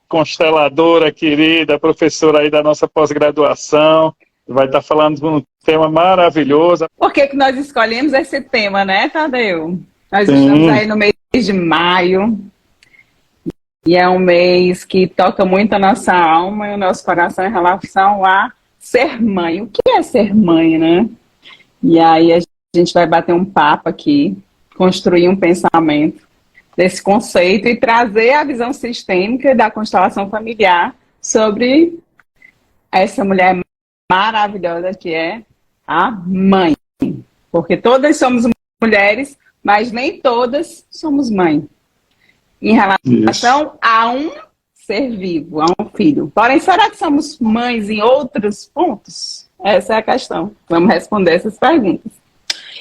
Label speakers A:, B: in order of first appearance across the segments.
A: consteladora querida, professora aí da nossa pós-graduação, vai estar falando de um tema maravilhoso.
B: Por que nós escolhemos esse tema, né, Tadeu? Nós
A: Sim.
B: Estamos aí no mês de maio, e é um mês que toca muito a nossa alma e o nosso coração em relação a ser mãe. O que é ser mãe, né? E aí a gente vai bater um papo aqui, construir um pensamento desse conceito e trazer a visão sistêmica da constelação familiar sobre essa mulher maravilhosa que é a mãe. Porque todas somos mulheres, mas nem todas somos mãe. Em relação a um ser vivo, a um filho. Porém, será que somos mães em outros pontos? Essa é a questão. Vamos responder essas perguntas.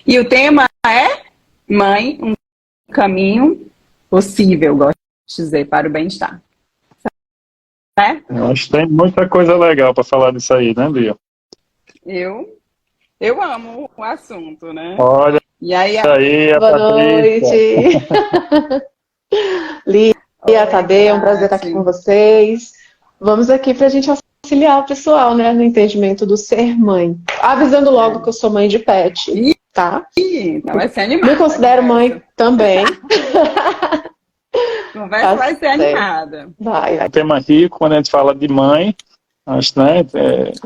B: E o tema é Mãe, um caminho possível, gosto de dizer, para o bem-estar. Certo?
A: Eu acho que tem muita coisa legal para falar disso aí, né, Lia?
B: Eu amo o assunto, né?
A: Olha,
B: e aí,
C: boa noite. Lia, Tadeu, é um prazer estar aqui com vocês. Vamos aqui para a gente auxiliar o pessoal, né, no entendimento do ser mãe. Avisando logo que eu sou mãe de pet, tá?
B: Então vai ser animada.
C: Me considero mãe também.
B: Conversa vai ser animada.
C: Vai.
A: Um tema rico quando a gente fala de mãe. Acho, né,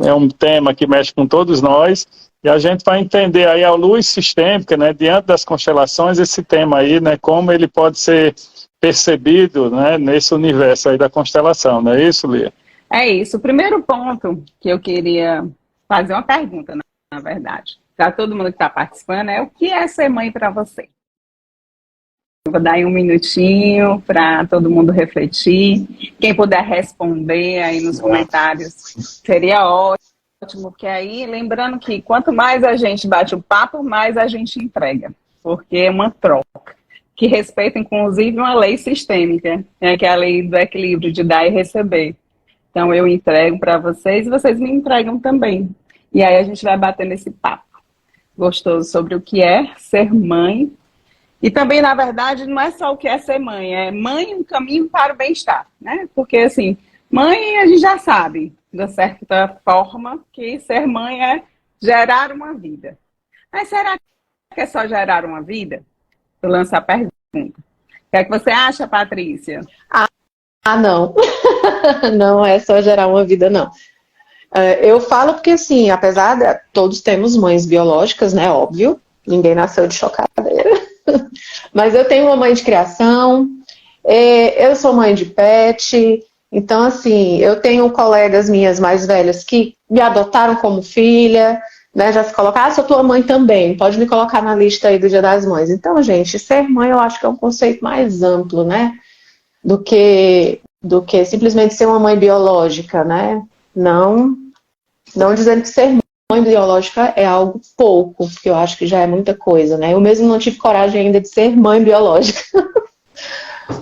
A: é um tema que mexe com todos nós. E a gente vai entender aí a luz sistêmica, né, diante das constelações, esse tema aí, né, como ele pode ser percebido, né, nesse universo aí da constelação, não é isso, Lia?
B: É isso. O primeiro ponto que eu queria fazer uma pergunta, na verdade, para todo mundo que está participando, é o que é ser mãe para você? Eu vou dar aí um minutinho para todo mundo refletir. Quem puder responder aí nos comentários seria ótimo, porque aí, lembrando que quanto mais a gente bate o papo, mais a gente entrega, porque é uma troca que respeita, inclusive, uma lei sistêmica, né, que é a lei do equilíbrio de dar e receber. Então, eu entrego para vocês e vocês me entregam também. E aí a gente vai batendo esse papo gostoso sobre o que é ser mãe. E também, na verdade, não é só o que é ser mãe, é mãe um caminho para o bem-estar, né? Porque, assim, mãe a gente já sabe, de certa forma, que ser mãe é gerar uma vida. Mas será que é só gerar uma vida? Eu lanço a pergunta. O que é que você acha, Patrícia?
C: Não. Não é só gerar uma vida, não. Eu falo porque, assim, apesar de todos temos mães biológicas, né, óbvio, ninguém nasceu de chocadeira, mas eu tenho uma mãe de criação, eu sou mãe de pet, então, assim, eu tenho colegas minhas mais velhas que me adotaram como filha, né, já se colocaram, sou tua mãe também, pode me colocar na lista aí do Dia das Mães. Então, gente, ser mãe eu acho que é um conceito mais amplo, né, do que simplesmente ser uma mãe biológica, né, não dizendo que ser mãe biológica é algo pouco, porque eu acho que já é muita coisa, né, eu mesmo não tive coragem ainda de ser mãe biológica.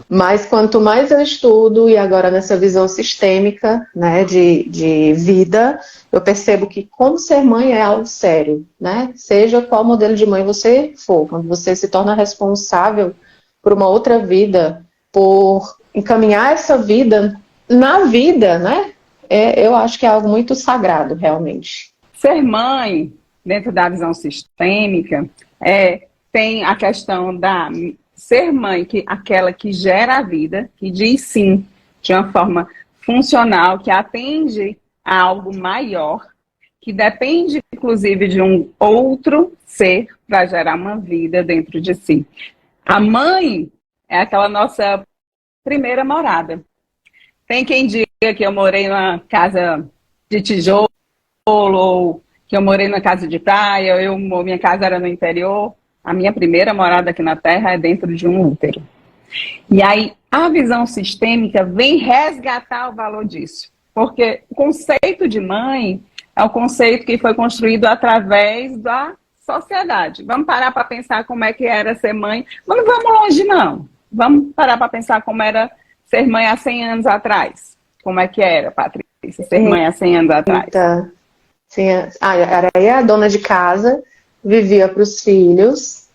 C: Mas quanto mais eu estudo, e agora nessa visão sistêmica, né, de vida, eu percebo que como ser mãe é algo sério, né? Seja qual modelo de mãe você for, quando você se torna responsável por uma outra vida, por encaminhar essa vida na vida, né? Eu acho que é algo muito sagrado, realmente.
B: Ser mãe, dentro da visão sistêmica, tem a questão da ser mãe, aquela que gera a vida, que diz sim de uma forma funcional, que atende a algo maior, que depende, inclusive, de um outro ser para gerar uma vida dentro de si. A mãe é aquela nossa primeira morada. Tem quem diga que eu morei numa casa de tijolo, ou que eu morei numa casa de praia, minha casa era no interior. A minha primeira morada aqui na Terra é dentro de um útero. E aí, a visão sistêmica vem resgatar o valor disso. Porque o conceito de mãe é um conceito que foi construído através da sociedade. Vamos parar para pensar como é que era ser mãe. Mas não vamos longe, não. Vamos parar para pensar como era ser mãe há 100 anos atrás. Como é que era, Patrícia, ser mãe há 100 anos atrás?
C: Sim, era a dona de casa, vivia para os filhos.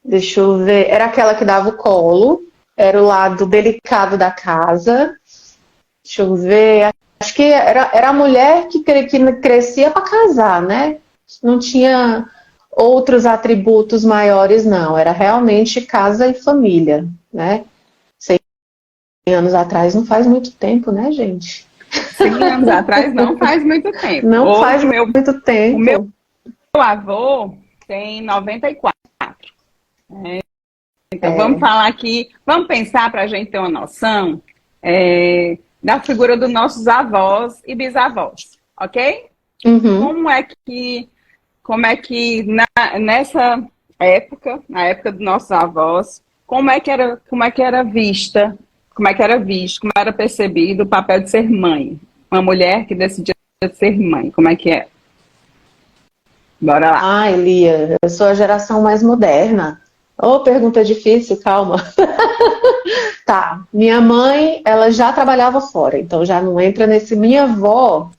C: Deixa eu ver. Era aquela que dava o colo, era o lado delicado da casa. Deixa eu ver. Acho que era a mulher que crescia para casar, né? Não tinha outros atributos maiores, não. Era realmente casa e família, né? 100 anos atrás não faz muito tempo, né, gente?
B: 100 anos atrás não faz muito tempo.
C: Não
B: Hoje,
C: faz muito tempo.
B: O meu avô tem 94. Então, vamos falar aqui, vamos pensar para a gente ter uma noção da figura dos nossos avós e bisavós, ok?
C: Uhum.
B: Como é que nessa época, na época dos nossos avós, como é que era vista, como era percebido o papel de ser mãe? Uma mulher que decidia ser mãe, como é que é? Bora lá.
C: Ah, Elia, eu sou a geração mais moderna. Oh, pergunta difícil, calma. Tá, minha mãe, ela já trabalhava fora, então já não entra nesse. Minha avó,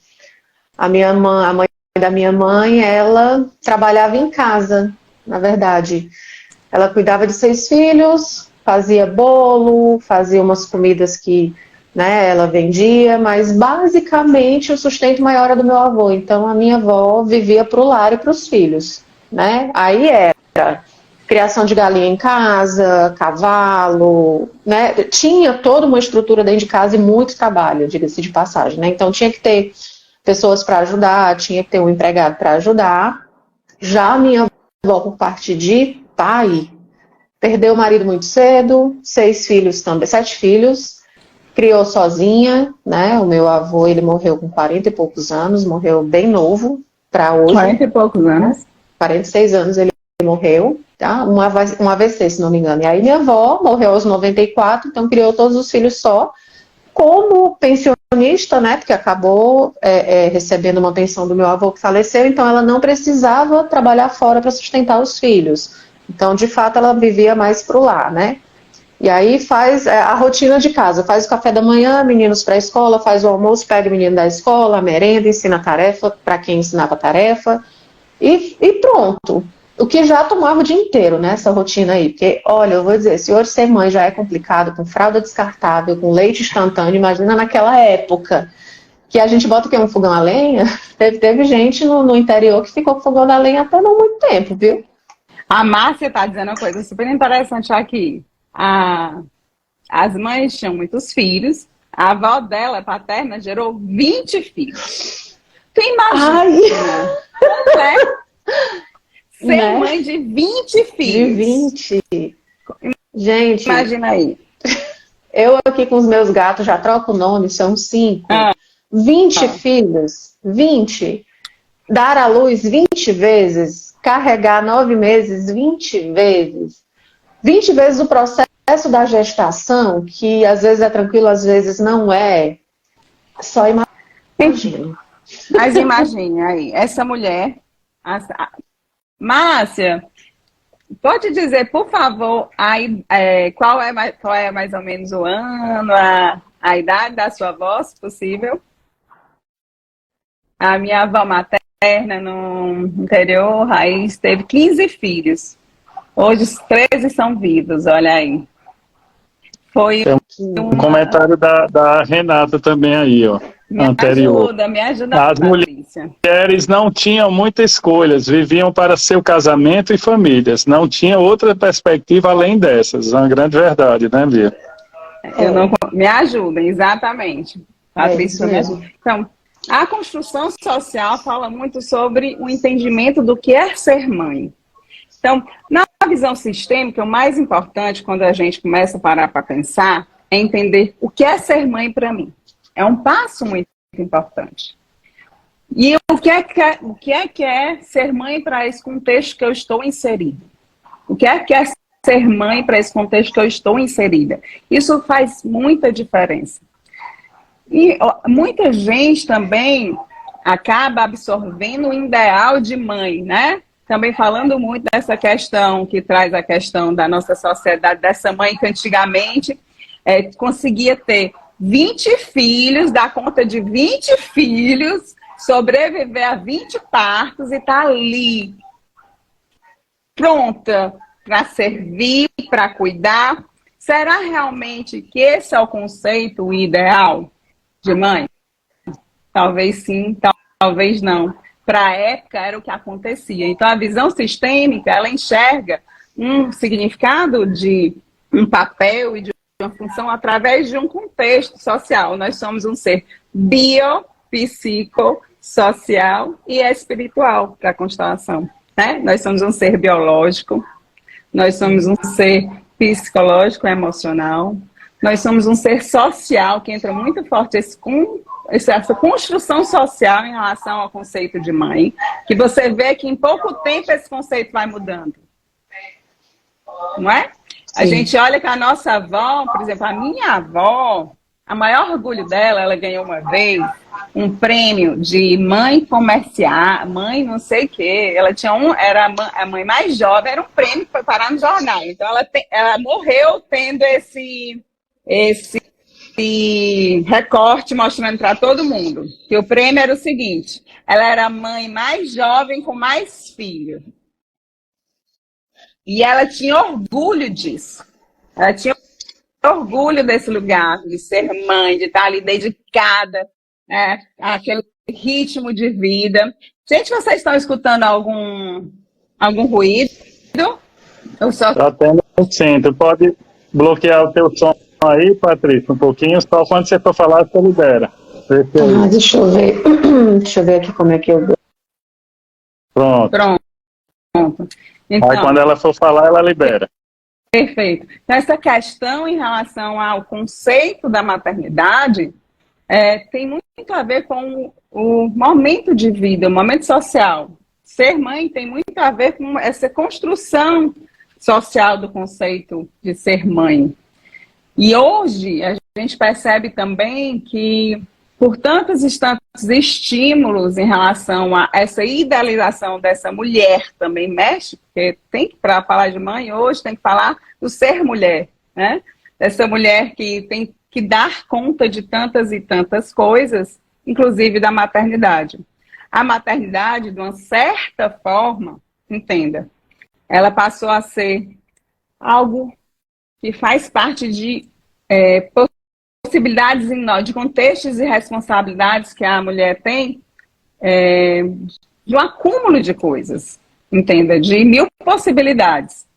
C: a mãe da minha mãe, ela trabalhava em casa, na verdade. Ela cuidava de 6 filhos, fazia bolo, fazia umas comidas que, né, ela vendia, mas basicamente o sustento maior era do meu avô. Então a minha avó vivia para o lar e para os filhos, né? Aí era criação de galinha em casa, cavalo, né? Tinha toda uma estrutura dentro de casa e muito trabalho, diga-se de passagem, né? Então tinha que ter pessoas para ajudar, tinha que ter um empregado para ajudar. Já a minha avó, por parte de pai, perdeu o marido muito cedo, 6 filhos também, 7 filhos, criou sozinha, né? O meu avô, ele morreu com 40 e poucos anos, morreu bem novo para hoje.
B: 40 e poucos anos.
C: 46 anos ele morreu, tá? Um AVC, se não me engano. E aí minha avó morreu aos 94, então criou todos os filhos só, como pensionista, né? Porque acabou recebendo uma pensão do meu avô que faleceu, então ela não precisava trabalhar fora para sustentar os filhos. Então, de fato, ela vivia mais pro lar, né? E aí faz a rotina de casa, faz o café da manhã, meninos para a escola, faz o almoço, pega o menino da escola, a merenda, ensina a tarefa para quem ensinava a tarefa, e pronto. O que já tomava o dia inteiro, né, essa rotina aí. Porque, olha, eu vou dizer, se hoje ser mãe já é complicado, com fralda descartável, com leite instantâneo, imagina naquela época, que a gente bota o quê? Um fogão a lenha? Teve gente no interior que ficou com fogão a lenha até não muito tempo, viu?
B: A Márcia está dizendo uma coisa super interessante aqui. As mães tinham muitos filhos, a avó dela, paterna, gerou 20 filhos. Tu imagina? Né? Ser
C: Né?
B: mãe de 20 filhos.
C: De 20. Gente,
B: Imagina aí.
C: eu aqui com os meus gatos já troco o nome, são 5. 20 filhos, 20. Dar à luz 20 vezes, carregar 9 meses 20 vezes. 20 vezes o processo da gestação, que às vezes é tranquilo, às vezes não é. Só imagina.
B: Mas imagine aí, essa mulher, Márcia, pode dizer, por favor, qual é mais ou menos o ano, a idade da sua avó, se possível? A minha avó materna, no interior, Raiz, teve 15 filhos. Hoje os 13 são vivos, olha aí. Foi
A: um comentário da Renata também aí, ó. Anterior.
B: Me ajuda,
A: As mulheres não tinham muitas escolhas, viviam para seu casamento e famílias. Não tinha outra perspectiva além dessas. É uma grande verdade, né, Bia?
B: Me ajudem, exatamente. Patrícia, me ajuda. Então, a construção social fala muito sobre o entendimento do que é ser mãe. Então, na visão sistêmica, o mais importante, quando a gente começa a parar para pensar, é entender o que é ser mãe para mim. É um passo muito importante. E o que é ser mãe para esse contexto que eu estou inserido? O que é ser mãe para esse contexto que eu estou inserida? Isso faz muita diferença. E muita gente também acaba absorvendo o ideal de mãe, né? Também falando muito dessa questão, que traz a questão da nossa sociedade, dessa mãe que antigamente conseguia ter 20 filhos, dar conta de 20 filhos, sobreviver a 20 partos e estar ali, pronta para servir, para cuidar. Será realmente que esse é o conceito ideal? de mãe? Talvez sim, talvez não. Para a época era o que acontecia. Então a visão sistêmica, ela enxerga um significado de um papel e de uma função através de um contexto social. Nós somos um ser bio, psico, social e espiritual para a constelação, né? Nós somos um ser biológico, nós somos um ser psicológico e emocional, nós somos um ser social, que entra muito forte essa construção social em relação ao conceito de mãe, que você vê que em pouco tempo esse conceito vai mudando. Não é? Sim. A gente olha que a nossa avó, por exemplo, a minha avó, a maior orgulho dela, ela ganhou uma vez um prêmio de mãe comercial, mãe não sei o quê. Ela tinha era a mãe mais jovem, era um prêmio que foi parar no jornal. Então ela morreu tendo esse recorte mostrando para todo mundo que o prêmio era o seguinte: ela era a mãe mais jovem com mais filhos. E ela tinha orgulho disso. Ela tinha orgulho desse lugar, de ser mãe, de estar ali dedicada, né, àquele ritmo de vida. Gente, vocês estão escutando algum ruído? Eu só...
A: Tá tendo, sim. Tu pode bloquear o teu som aí, Patrícia, um pouquinho, só quando você for falar, você libera.
C: Deixa eu ver. Deixa eu ver aqui como é que eu...
A: Pronto.
B: Então,
A: aí quando ela for falar, ela libera.
B: Perfeito. Então, essa questão em relação ao conceito da maternidade tem muito a ver com o momento de vida, o momento social. Ser mãe tem muito a ver com essa construção social do conceito de ser mãe. E hoje a gente percebe também que, por tantos e tantos estímulos em relação a essa idealização dessa mulher também mexe, porque tem que, para falar de mãe hoje, tem que falar do ser mulher, né? Dessa mulher que tem que dar conta de tantas e tantas coisas, inclusive da maternidade. A maternidade, de uma certa forma, entenda, ela passou a ser algo que faz parte de possibilidades de contextos e responsabilidades que a mulher tem, de um acúmulo de coisas, entenda, de 1000 possibilidades.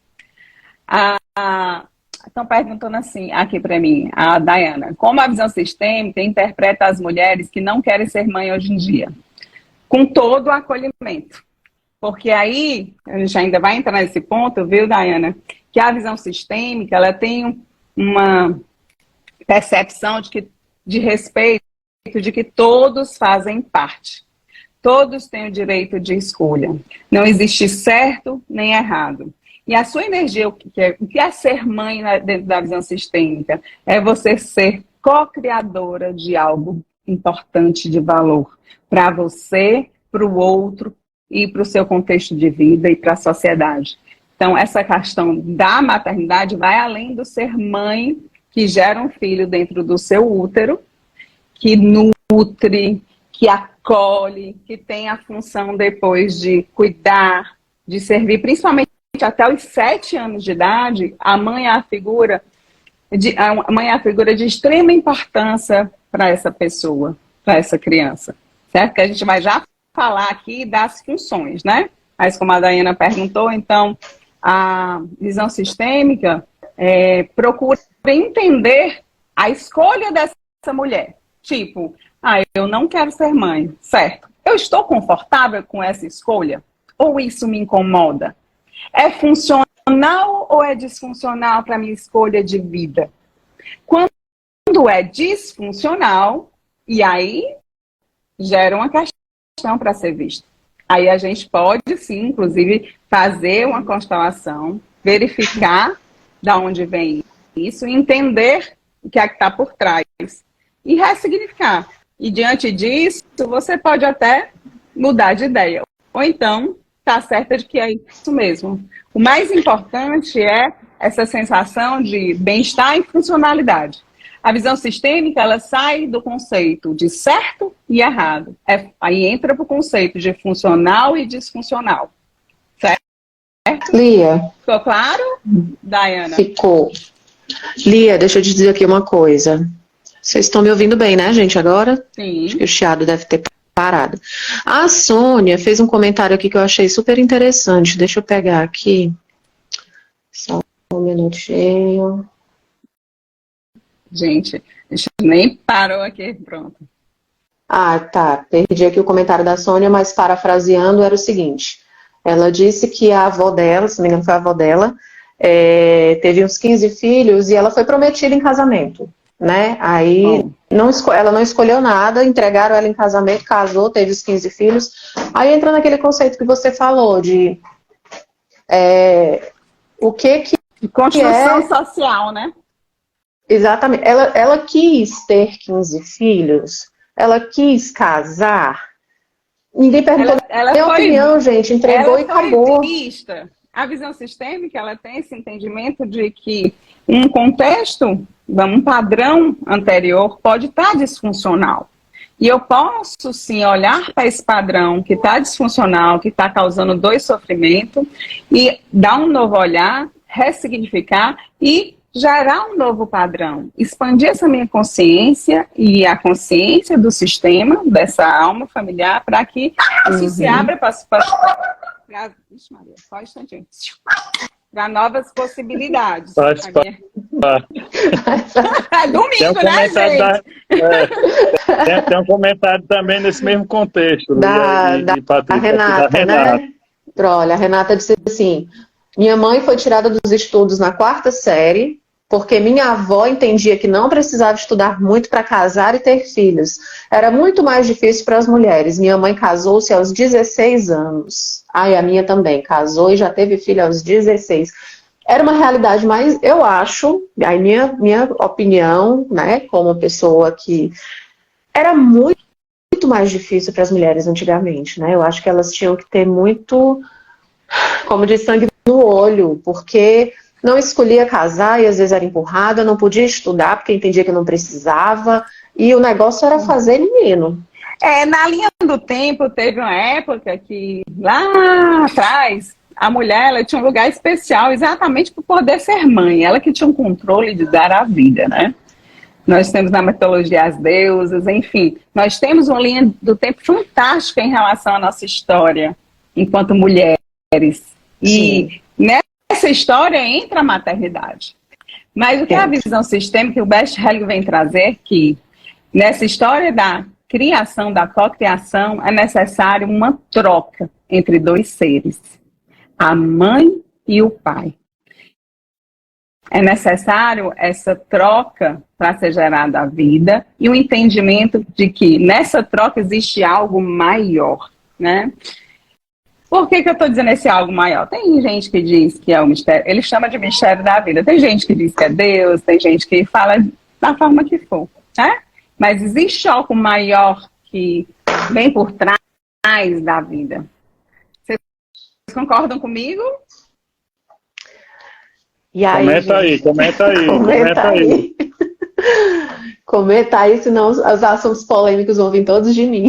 B: Estão perguntando assim, aqui para mim, a Dayana, como a visão sistêmica interpreta as mulheres que não querem ser mãe hoje em dia? Com todo o acolhimento. Porque aí, a gente ainda vai entrar nesse ponto, viu, Dayana? Que a visão sistêmica, ela tem uma percepção de respeito, de que todos fazem parte. Todos têm o direito de escolha. Não existe certo nem errado. E a sua energia, o que é ser mãe dentro da visão sistêmica? É você ser co-criadora de algo importante de valor para você, para o outro e para o seu contexto de vida e para a sociedade. Então, essa questão da maternidade vai além do ser mãe que gera um filho dentro do seu útero, que nutre, que acolhe, que tem a função depois de cuidar, de servir, principalmente até os 7 anos de idade. A mãe é a figura de extrema importância para essa pessoa, para essa criança, certo? Que a gente vai já falar aqui das funções, né? Mas como a Dayana perguntou, então, a visão sistêmica procura entender a escolha dessa mulher. Tipo, eu não quero ser mãe, certo? Eu estou confortável com essa escolha? Ou isso me incomoda? É funcional ou é disfuncional para a minha escolha de vida? Quando é disfuncional, e aí gera uma questão para ser vista. Aí a gente pode, sim, inclusive, fazer uma constelação, verificar de onde vem isso, entender o que é que está por trás e ressignificar. E diante disso, você pode até mudar de ideia. Ou então, está certa de que é isso mesmo. O mais importante é essa sensação de bem-estar e funcionalidade. A visão sistêmica, ela sai do conceito de certo e errado. Aí entra para o conceito de funcional e disfuncional. Certo?
C: Lia.
B: Ficou claro, Dayana?
C: Ficou. Lia, deixa eu te dizer aqui uma coisa. Vocês estão me ouvindo bem, né, gente, agora?
B: Sim.
C: Acho que o chiado deve ter parado. A Sônia fez um comentário aqui que eu achei super interessante. Deixa eu pegar aqui. Só um minutinho.
B: Gente, a gente nem parou aqui, pronto.
C: Ah, tá. Perdi aqui o comentário da Sônia, mas parafraseando era o seguinte. Ela disse que a avó dela, se não me engano foi a avó dela, teve uns 15 filhos e ela foi prometida em casamento, né? Aí ela não escolheu nada, entregaram ela em casamento, casou, teve os 15 filhos. Aí entra naquele conceito que você falou de o que
B: Construção social, né?
C: Exatamente. Ela quis ter 15 filhos, ela quis casar. Ninguém perguntou minha opinião, gente, entregou e acabou.
B: Vista. A visão sistêmica, ela tem esse entendimento de que um contexto, um padrão anterior pode estar disfuncional. E eu posso, sim, olhar para esse padrão que está disfuncional, que está causando dor e sofrimento, e dar um novo olhar, ressignificar e gerar um novo padrão. Expandir essa minha consciência e a consciência do sistema, dessa alma familiar, para que isso se abra para novas possibilidades.
A: É
B: domingo, né, gente?
A: Tem um comentário também nesse mesmo contexto.
C: Da Renata, né? Olha, a Renata disse assim, minha mãe foi tirada dos estudos na 4ª série, porque minha avó entendia que não precisava estudar muito para casar e ter filhos. Era muito mais difícil para as mulheres. Minha mãe casou-se aos 16 anos. A minha também casou e já teve filho aos 16. Era uma realidade mais, eu acho, aí minha opinião, né, como pessoa que era muito mais difícil para as mulheres antigamente, né? Eu acho que elas tinham que ter muito, como diz, sangue no olho, porque não escolhia casar e às vezes era empurrada, não podia estudar porque entendia que não precisava, e o negócio era fazer menino.
B: Na linha do tempo, teve uma época que, lá atrás, a mulher ela tinha um lugar especial exatamente por poder ser mãe, ela que tinha um controle de dar a vida, né? Nós temos na mitologia as deusas, enfim, nós temos uma linha do tempo fantástica em relação à nossa história, enquanto mulheres. E nessa história entra a maternidade. Mas o que a visão sistêmica, o Bert Hellinger vem trazer, que nessa história da criação, da cocriação, é necessário uma troca entre dois seres, a mãe e o pai. É necessário essa troca para ser gerada a vida e o entendimento de que nessa troca existe algo maior, né? Por que eu estou dizendo esse algo maior? Tem gente que diz que é o mistério, ele chama de mistério da vida. Tem gente que diz que é Deus, tem gente que fala da forma que for, né? Mas existe algo maior que vem por trás da vida. Vocês concordam comigo?
C: E aí,
A: comenta aí.
C: Comenta aí, senão os assuntos polêmicos vão vir todos de mim.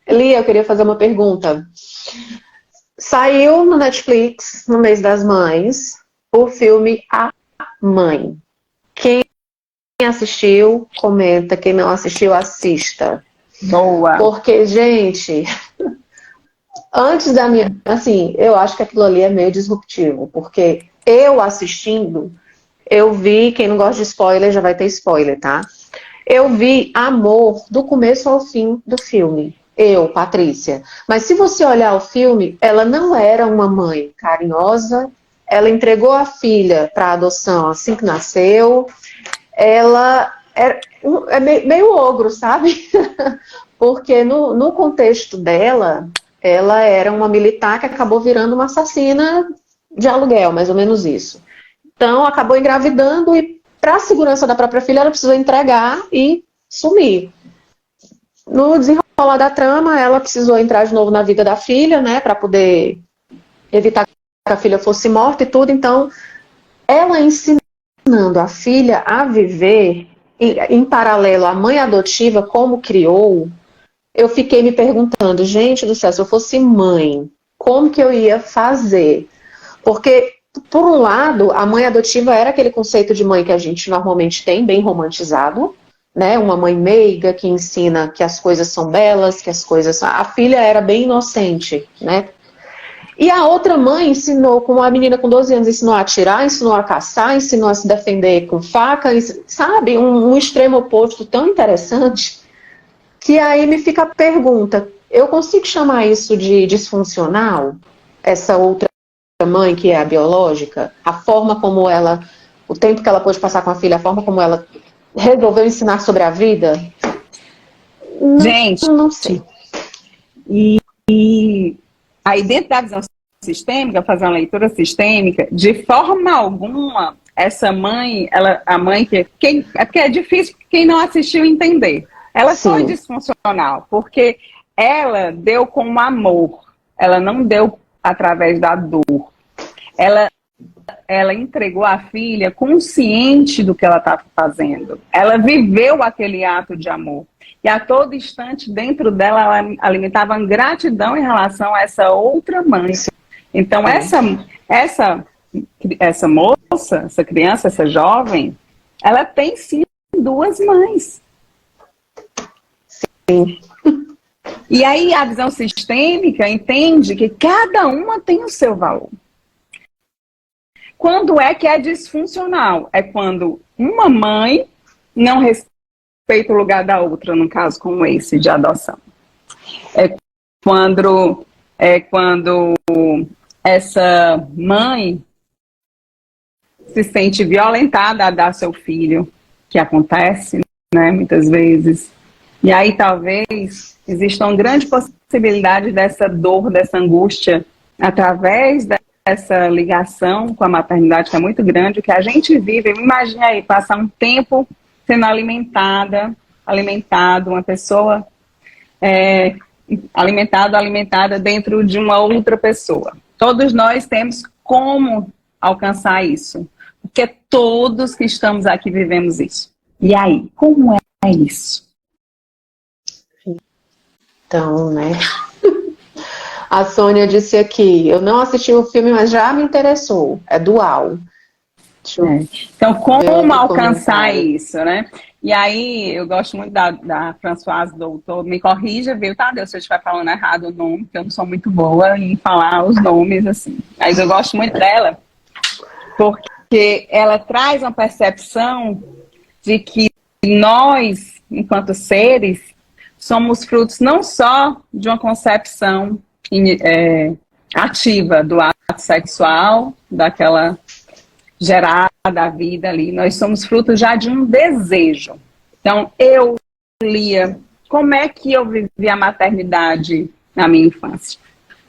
C: Lia, eu queria fazer uma pergunta. Saiu no Netflix, no mês das mães, o filme A Mãe. Quem assistiu, comenta. Quem não assistiu, assista.
B: Boa.
C: Porque, gente, antes da minha... Assim, eu acho que aquilo ali é meio disruptivo, porque eu assistindo, eu vi... Quem não gosta de spoiler, já vai ter spoiler, tá? Eu vi amor do começo ao fim do filme. Eu, Patrícia. Mas se você olhar o filme, ela não era uma mãe carinhosa, ela entregou a filha para adoção assim que nasceu, ela é meio ogro, sabe? Porque no contexto dela, ela era uma militar que acabou virando uma assassina de aluguel, mais ou menos isso. Então, acabou engravidando e, para a segurança da própria filha, ela precisou entregar e sumir. No desenrolar da trama, ela precisou entrar de novo na vida da filha, né, para poder evitar que a filha fosse morta e tudo. Então, ela ensinando a filha a viver, em paralelo à mãe adotiva, como criou, eu fiquei me perguntando, gente do céu, se eu fosse mãe, como que eu ia fazer? Porque, por um lado, a mãe adotiva era aquele conceito de mãe que a gente normalmente tem, bem romantizado, né, uma mãe meiga que ensina que as coisas são belas, que as coisas... A filha era bem inocente, né? E a outra mãe ensinou, como a menina com 12 anos, ensinou a atirar, ensinou a caçar, ensinou a se defender com faca, sabe? Um extremo oposto tão interessante, que aí me fica a pergunta, eu consigo chamar isso de disfuncional? Essa outra mãe que é a biológica? A forma como ela, o tempo que ela pôde passar com a filha, a forma como ela resolveu ensinar sobre a vida? Não,
B: Gente,
C: não sei.
B: E aí, dentro da visão sistêmica, fazer uma leitura sistêmica, de forma alguma, essa mãe, a mãe é porque é difícil quem não assistiu entender. Ela
C: Sim.
B: foi disfuncional, porque ela deu com amor, ela não deu através da dor. Ela entregou a filha consciente do que ela estava fazendo. Ela viveu aquele ato de amor. E a todo instante, dentro dela, ela alimentava gratidão em relação a essa outra mãe. Então, essa moça, essa criança, essa jovem, ela tem sim duas mães.
C: Sim.
B: E aí a visão sistêmica entende que cada uma tem o seu valor. Quando é que é disfuncional? É quando uma mãe não respeita o lugar da outra, no caso como esse de adoção. É quando essa mãe se sente violentada a dar seu filho, que acontece, né, muitas vezes. E aí talvez exista uma grande possibilidade dessa dor, dessa angústia, através dessa ligação com a maternidade, que é muito grande, que a gente vive. Imagina aí, passar um tempo sendo alimentado, uma pessoa alimentada dentro de uma outra pessoa. Todos nós temos como alcançar isso, porque todos que estamos aqui vivemos isso. E aí, como é isso?
C: Então, né? A Sônia disse aqui, eu não assisti o filme, mas já me interessou. É dual.
B: Então, como alcançar isso, né? E aí, eu gosto muito da Françoise Doutor. Me corrija, viu, Tadeu, se eu estiver falando errado o nome, porque eu não sou muito boa em falar os nomes, assim. Mas eu gosto muito dela, porque ela traz uma percepção de que nós, enquanto seres, somos frutos não só de uma concepção ativa do ato sexual, daquela gerada a vida ali, nós somos frutos já de um desejo. Então, Lia, como é que eu vivi a maternidade na minha infância?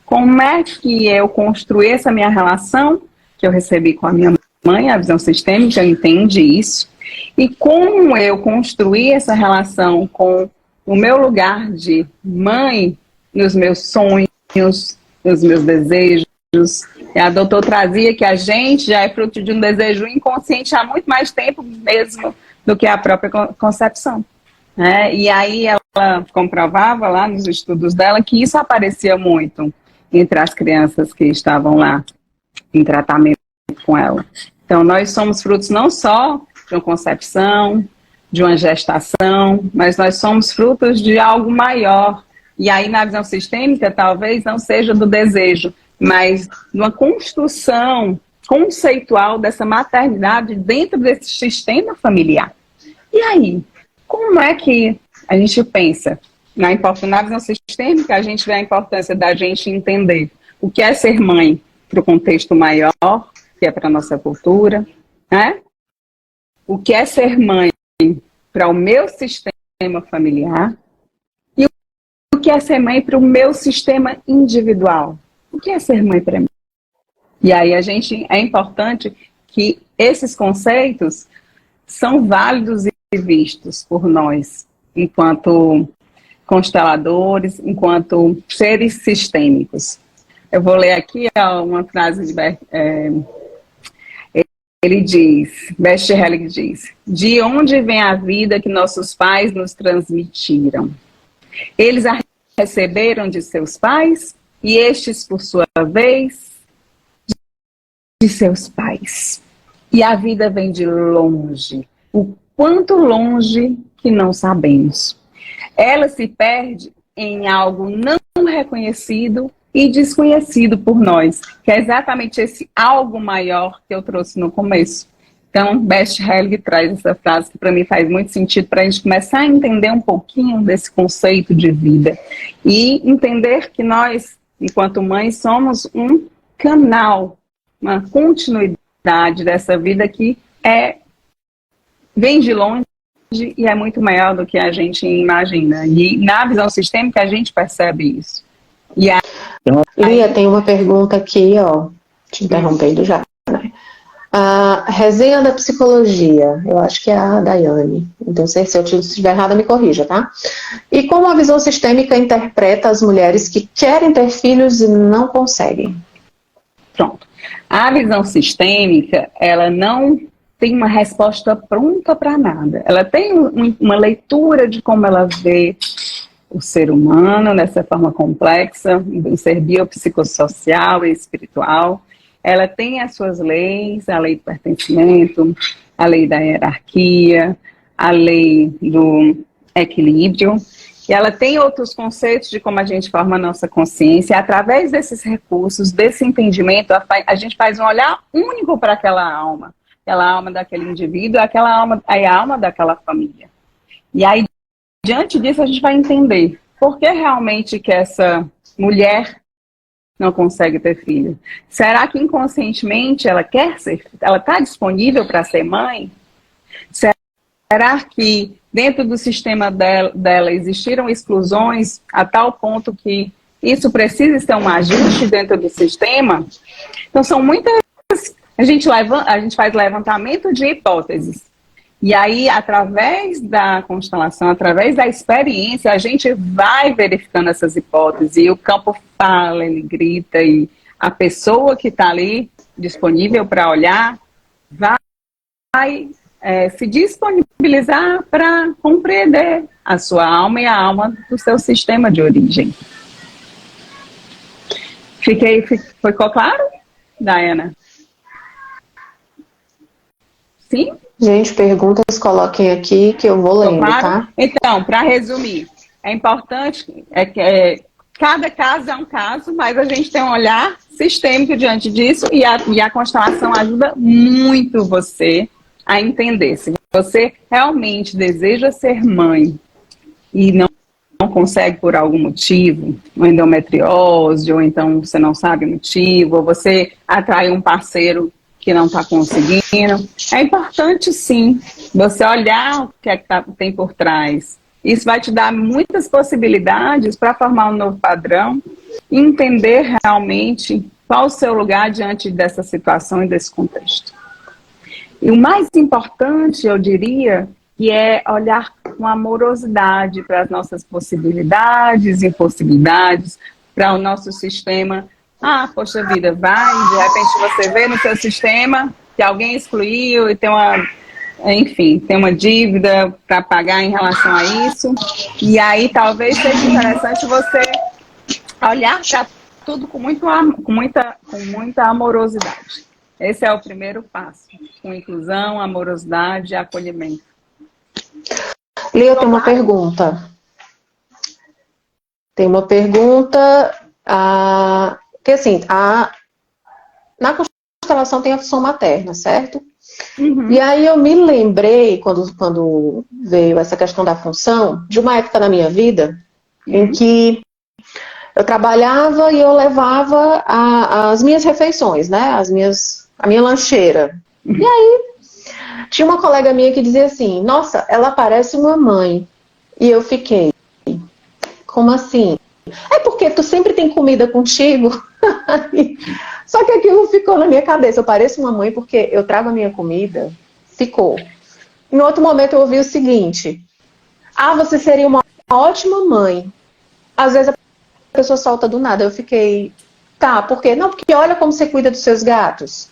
B: Como é que eu construí essa minha relação que eu recebi com a minha mãe, a visão sistêmica entende isso, e como eu construí essa relação com o meu lugar de mãe, nos meus sonhos, nos meus desejos. E a doutora trazia que a gente já é fruto de um desejo inconsciente há muito mais tempo mesmo do que a própria concepção. Né? E aí ela comprovava lá nos estudos dela que isso aparecia muito entre as crianças que estavam lá em tratamento com ela. Então, nós somos frutos não só de uma concepção, de uma gestação, mas nós somos frutos de algo maior. E aí, na visão sistêmica, talvez não seja do desejo, mas de uma construção conceitual dessa maternidade dentro desse sistema familiar. E aí, como é que a gente pensa? Na visão sistêmica, a gente vê a importância da gente entender o que é ser mãe para o contexto maior, que é para a nossa cultura, né? O que é ser mãe para o meu sistema familiar e o que é ser mãe para o meu sistema individual. O que é ser mãe para mim? E aí é importante que esses conceitos são válidos e vistos por nós, enquanto consteladores, enquanto seres sistêmicos. Eu vou ler aqui uma frase de ele diz, Bert Hellinger diz: de onde vem a vida que nossos pais nos transmitiram? Eles a receberam de seus pais e estes, por sua vez, de seus pais. E a vida vem de longe. O quanto longe que não sabemos. Ela se perde em algo não reconhecido e desconhecido por nós, que é exatamente esse algo maior que eu trouxe no começo. Então, Bert Hellinger traz essa frase que para mim faz muito sentido para a gente começar a entender um pouquinho desse conceito de vida e entender que nós, enquanto mães, somos um canal, uma continuidade dessa vida que vem de longe e é muito maior do que a gente imagina. E na visão sistêmica a gente percebe isso. E aí...
C: Lia, tem uma pergunta aqui, ó, te interrompendo já, né? A resenha da psicologia, eu acho que é a Daiane, então se eu estiver errada me corrija, tá? E como a visão sistêmica interpreta as mulheres que querem ter filhos e não conseguem?
B: Pronto. A visão sistêmica, ela não tem uma resposta pronta para nada. Ela tem uma leitura de como ela vê o ser humano nessa forma complexa, um ser biopsicossocial e espiritual. Ela tem as suas leis, a lei do pertencimento, a lei da hierarquia, a lei do equilíbrio. E ela tem outros conceitos de como a gente forma a nossa consciência. E através desses recursos, desse entendimento, a gente faz um olhar único para aquela alma daquele indivíduo, é a alma daquela família. E aí, diante disso, a gente vai entender por que realmente que essa mulher não consegue ter filho. Será que inconscientemente ela está disponível para ser mãe? Será que dentro do sistema dela existiram exclusões a tal ponto que isso precisa ter um ajuste dentro do sistema? Então são muitas... A gente faz levantamento de hipóteses. E aí, através da constelação, através da experiência, a gente vai verificando essas hipóteses. E o campo fala, ele grita, e a pessoa que está ali disponível para olhar vai se disponibilizar para compreender a sua alma e a alma do seu sistema de origem. Ficou claro, Diana? Sim?
C: Gente, perguntas coloquem aqui que eu vou lendo, claro? Tá?
B: Então, para resumir, é importante cada caso é um caso, mas a gente tem um olhar sistêmico diante disso e a constelação ajuda muito você a entender. Se você realmente deseja ser mãe e não consegue por algum motivo, uma endometriose, ou então você não sabe o motivo, ou você atrai um parceiro que não está conseguindo, é importante sim você olhar o que é que tem por trás. Isso vai te dar muitas possibilidades para formar um novo padrão e entender realmente qual o seu lugar diante dessa situação e desse contexto. E o mais importante, eu diria, que é olhar com amorosidade para as nossas possibilidades e impossibilidades, para o nosso sistema. Ah, poxa vida, de repente você vê no seu sistema que alguém excluiu e tem uma dívida para pagar em relação a isso. E aí talvez seja interessante você olhar para tudo com muita amorosidade. Esse é o primeiro passo, com inclusão, amorosidade e acolhimento.
C: Lia, tem uma pergunta. Porque assim, na constelação tem a função materna, certo? Uhum. E aí eu me lembrei, quando veio essa questão da função, de uma época na minha vida em que eu trabalhava e eu levava as minhas refeições, né? A minha lancheira. E aí tinha uma colega minha que dizia assim, nossa, ela parece uma mãe. E eu fiquei, como assim? É porque tu sempre tem comida contigo? Só que aquilo ficou na minha cabeça. Eu pareço uma mãe porque eu trago a minha comida. Ficou. Em outro momento eu ouvi o seguinte. Você seria uma ótima mãe. Às vezes a pessoa solta do nada. Eu fiquei, tá, por quê? Não, porque olha como você cuida dos seus gatos.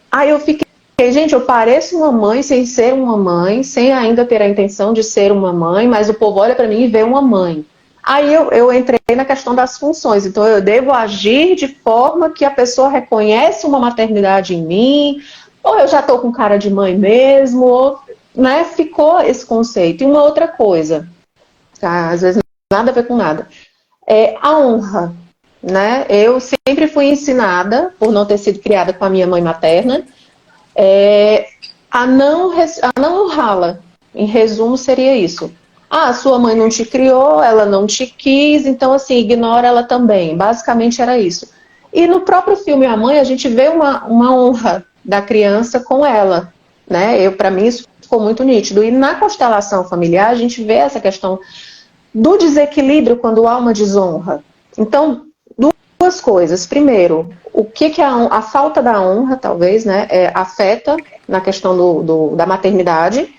C: Aí eu fiquei, gente, eu pareço uma mãe sem ser uma mãe, sem ainda ter a intenção de ser uma mãe, mas o povo olha pra mim e vê uma mãe. Aí eu entrei na questão das funções. Então eu devo agir de forma que a pessoa reconhece uma maternidade em mim, ou eu já estou com cara de mãe mesmo, ou né, ficou esse conceito. E uma outra coisa, tá? Às vezes nada a ver com nada, é a honra, né? Eu sempre fui ensinada, por não ter sido criada com a minha mãe materna, a não honrá-la. Em resumo, seria isso. Ah, sua mãe não te criou, ela não te quis, então assim, ignora ela também. Basicamente era isso. E no próprio filme A Mãe, a gente vê uma honra da criança com ela, né? Para mim isso ficou muito nítido. E na constelação familiar, a gente vê essa questão do desequilíbrio quando há uma desonra. Então, duas coisas. Primeiro, o que a falta da honra, talvez, né, afeta na questão da maternidade,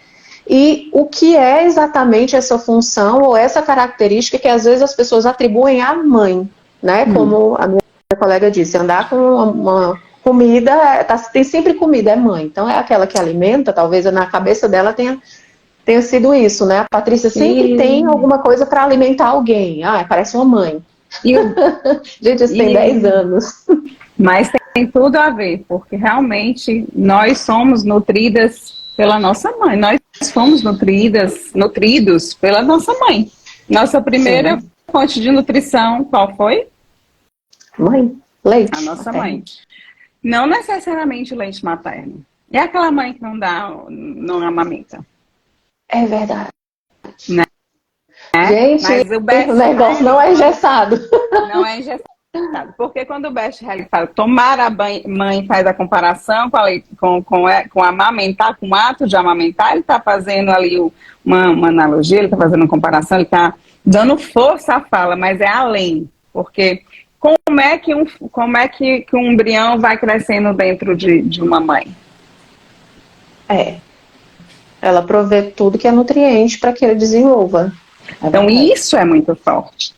C: e o que é exatamente essa função ou essa característica que às vezes as pessoas atribuem à mãe, né? Como a minha colega disse, andar com uma comida, tem sempre comida, é mãe. Então é aquela que alimenta, talvez na cabeça dela tenha sido isso, né? A Patrícia sempre tem alguma coisa para alimentar alguém. Ah, parece uma mãe. Gente, isso tem 10 anos.
B: Mas tem tudo a ver, porque realmente nós somos nutridas pela nossa mãe. Nós fomos nutridos pela nossa mãe. Nossa primeira fonte de nutrição, qual foi?
C: Mãe, leite.
B: A nossa mãe. Não necessariamente leite materno. É aquela mãe que não amamenta.
C: É verdade.
B: Né?
C: Gente, mas o negócio não é engessado.
B: Não é engessado. Porque quando o Bert Helling fala tomar a mãe, faz a comparação com amamentar, com o ato de amamentar, ele está fazendo ali uma analogia, ele está fazendo uma comparação, ele está dando força à fala, mas é além. Porque como é que um embrião vai crescendo dentro de uma mãe?
C: Ela provê tudo que é nutriente para que ele desenvolva.
B: Então isso é muito forte,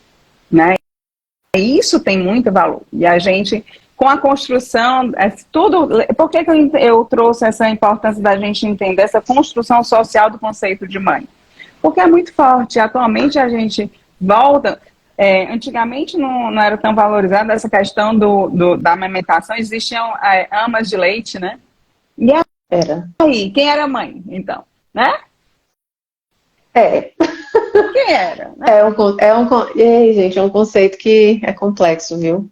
B: né? Isso tem muito valor. E a gente, com a construção, tudo. Por que eu trouxe essa importância da gente entender essa construção social do conceito de mãe? Porque é muito forte. Atualmente a gente volta. Antigamente não era tão valorizada essa questão da amamentação. Existiam amas de leite, né? E aí, quem era mãe, então? Né? Quem era? Né?
C: Gente, é um conceito que é complexo, viu?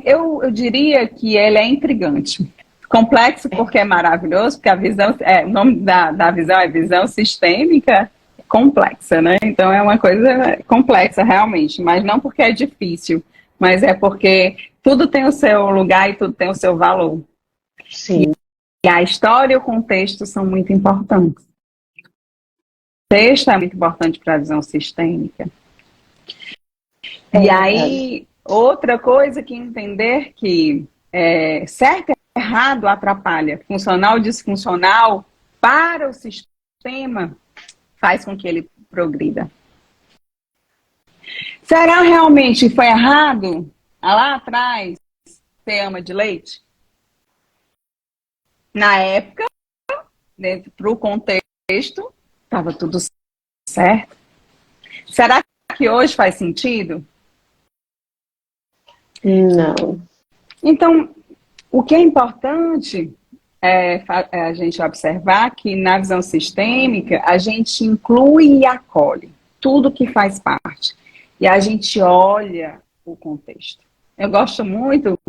B: Eu diria que ele é intrigante. Complexo porque é maravilhoso, porque a visão, o nome da visão é visão sistêmica complexa, né? Então é uma coisa complexa realmente, mas não porque é difícil, mas é porque tudo tem o seu lugar e tudo tem o seu valor.
C: Sim.
B: E a história e o contexto são muito importantes. O texto é muito importante para a visão sistêmica. E aí, outra coisa que entender que certo e errado atrapalha, funcional e disfuncional para o sistema faz com que ele progrida. Será realmente foi errado lá atrás ser ama de leite? Na época, dentro para o contexto, estava tudo certo. Será que hoje faz sentido?
C: Não.
B: Então, o que é importante é a gente observar que na visão sistêmica a gente inclui e acolhe tudo que faz parte. E a gente olha o contexto. Eu gosto muito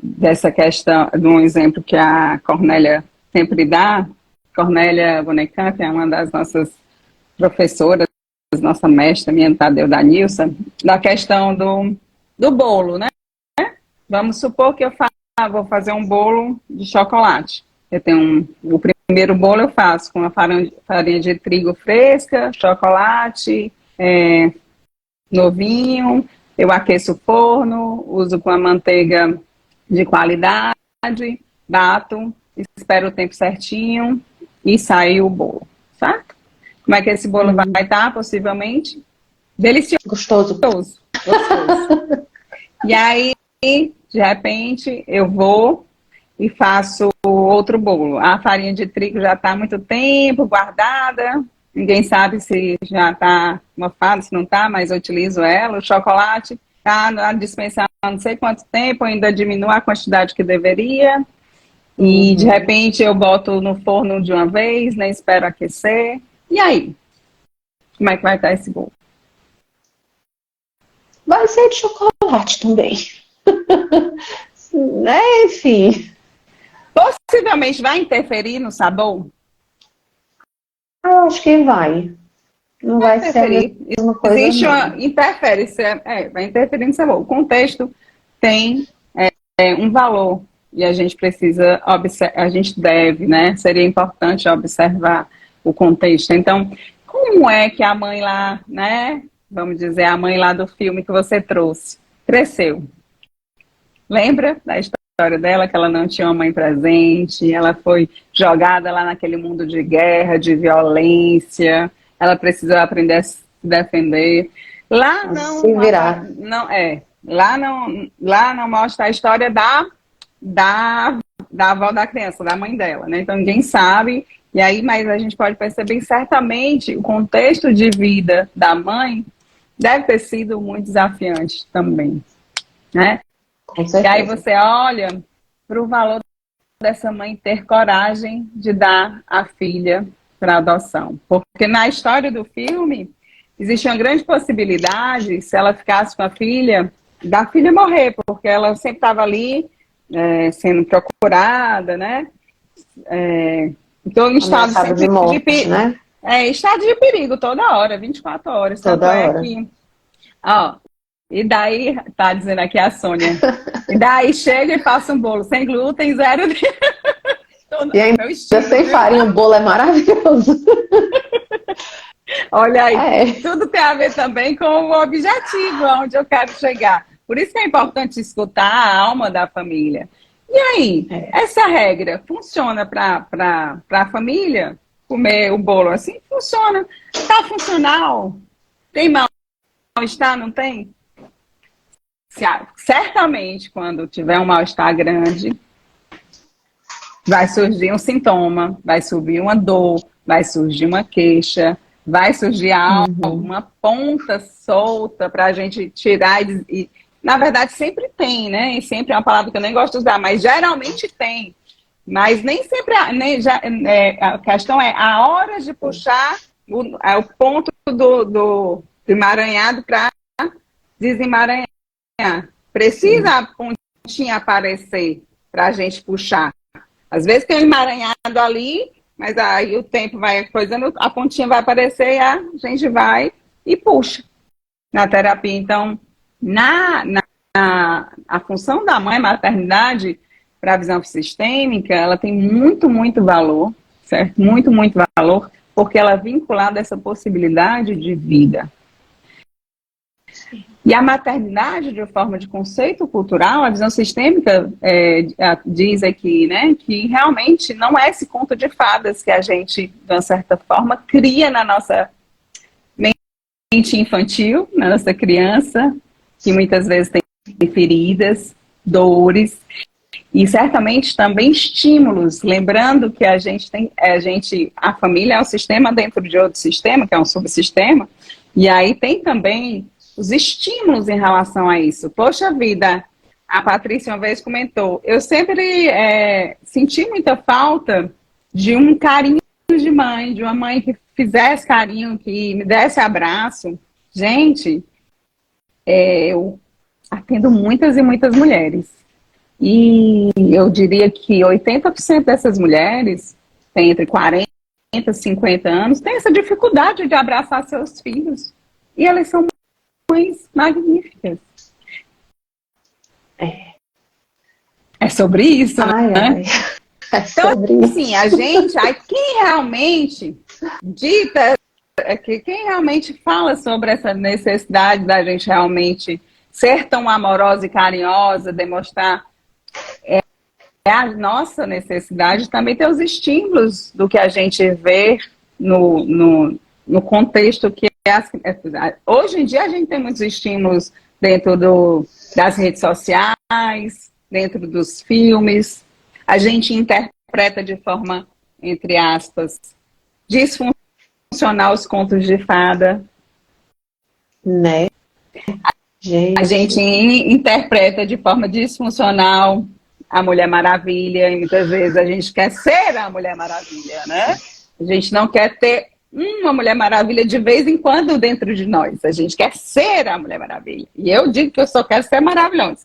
B: dessa questão, de um exemplo que a Cornélia sempre dá. Cornélia Bonecan, que é uma das nossas professoras, nossa mestra, minha Tadeu da Nilson, da questão do bolo, né? Vamos supor que eu vou fazer um bolo de chocolate. Eu tenho o primeiro bolo eu faço com a farinha de trigo fresca, chocolate, novinho, eu aqueço o forno, uso com a manteiga de qualidade, bato, espero o tempo certinho e sai o bolo, certo? Como é que esse bolo vai estar, possivelmente? Delicioso.
C: Gostoso.
B: E aí, de repente, eu vou e faço outro bolo. A farinha de trigo já está há muito tempo guardada, ninguém sabe se já está mofada, se não está, mas eu utilizo ela. O chocolate está na dispensa há não sei quanto tempo, ainda diminuo a quantidade que deveria. E de repente eu boto no forno de uma vez, né? Espero aquecer. E aí? Como é que vai estar esse bolo?
C: Vai ser de chocolate também. Né, enfim.
B: Possivelmente vai interferir no sabor?
C: Eu acho que vai. Não vai ser a
B: Interferir.
C: mesma coisa,
B: Existe uma
C: não.
B: interferência, vai interferir no sabor. O contexto tem um valor e a gente precisa observar, a gente deve, né? Seria importante observar o contexto. Então, como é que a mãe lá, né? Vamos dizer, a mãe lá do filme que você trouxe, cresceu? Lembra da história dela, que ela não tinha uma mãe presente, ela foi jogada lá naquele mundo de guerra, de violência, ela precisou aprender a se defender. Lá não,
C: Se virar.
B: lá não mostra a história da avó da criança, da mãe dela, né? Então ninguém sabe, e aí, mas a gente pode perceber que certamente o contexto de vida da mãe deve ter sido muito desafiante também, né?
C: Com
B: E aí
C: certeza.
B: você olha para o valor dessa mãe ter coragem de dar a filha para adoção. Porque na história do filme, existe uma grande possibilidade, se ela ficasse com a filha, da filha morrer, porque ela sempre estava ali sendo procurada, né? Então, em estado
C: Ameaçada
B: sempre
C: de morte, né?
B: estado de perigo toda hora, 24 horas. Tanto
C: Toda
B: é
C: hora.
B: que, ó, e daí, tá dizendo aqui a Sônia, e daí chega e passa um bolo sem glúten, zero de...
C: E ainda
B: Meu estilo,
C: sem
B: viu?
C: farinha, o bolo é maravilhoso.
B: Olha aí,
C: É.
B: tudo tem a ver também com o objetivo, aonde eu quero chegar. Por isso que é importante escutar a alma da família. E aí, essa regra funciona para a família? Comer o bolo assim? Funciona. Está funcional? Tem mal-estar? Não tem? Certamente, quando tiver um mal-estar grande, vai surgir um sintoma, vai surgir uma dor, vai surgir uma queixa, vai surgir uma ponta solta para a gente tirar na verdade, sempre tem, né? E sempre é uma palavra que eu nem gosto de usar, mas geralmente tem. Mas nem sempre, a questão é a hora de puxar o ponto do emaranhado para desemaranhar. Precisa a pontinha aparecer para a gente puxar. Às vezes tem um emaranhado ali, mas aí o tempo vai coisando, a pontinha vai aparecer e a gente vai e puxa na terapia. Então, a função da mãe, a maternidade, para a visão sistêmica, ela tem muito, muito valor, certo? Muito, muito valor, porque ela é vinculada a essa possibilidade de vida. E a maternidade, de forma de conceito cultural, a visão sistêmica diz aqui, né, que realmente não é esse conto de fadas que a gente, de uma certa forma, cria na nossa mente infantil, na nossa criança, que muitas vezes tem feridas, dores, e certamente também estímulos, lembrando que a família é um sistema dentro de outro sistema, que é um subsistema, e aí tem também os estímulos em relação a isso. Poxa vida, a Patrícia uma vez comentou, eu sempre senti muita falta de um carinho de mãe, de uma mãe que fizesse carinho, que me desse abraço. Gente, eu atendo muitas e muitas mulheres. E eu diria que 80% dessas mulheres têm entre 40 e 50 anos, têm essa dificuldade de abraçar seus filhos. E elas são mães magníficas. É sobre isso, né?
C: Ai. É sobre
B: então,
C: isso.
B: assim, quem realmente quem realmente fala sobre essa necessidade da gente realmente ser tão amorosa e carinhosa, demonstrar a nossa necessidade, também ter os estímulos do que a gente vê no contexto que hoje em dia a gente tem muitos estímulos dentro das redes sociais, dentro dos filmes, a gente interpreta de forma, entre aspas, disfuncional os contos de fada.
C: Né?
B: A gente interpreta de forma disfuncional a Mulher Maravilha, e muitas vezes a gente quer ser a Mulher Maravilha, né? A gente não quer ter uma Mulher Maravilha de vez em quando dentro de nós. A gente quer ser a Mulher Maravilha. E eu digo que eu só quero ser maravilhosa.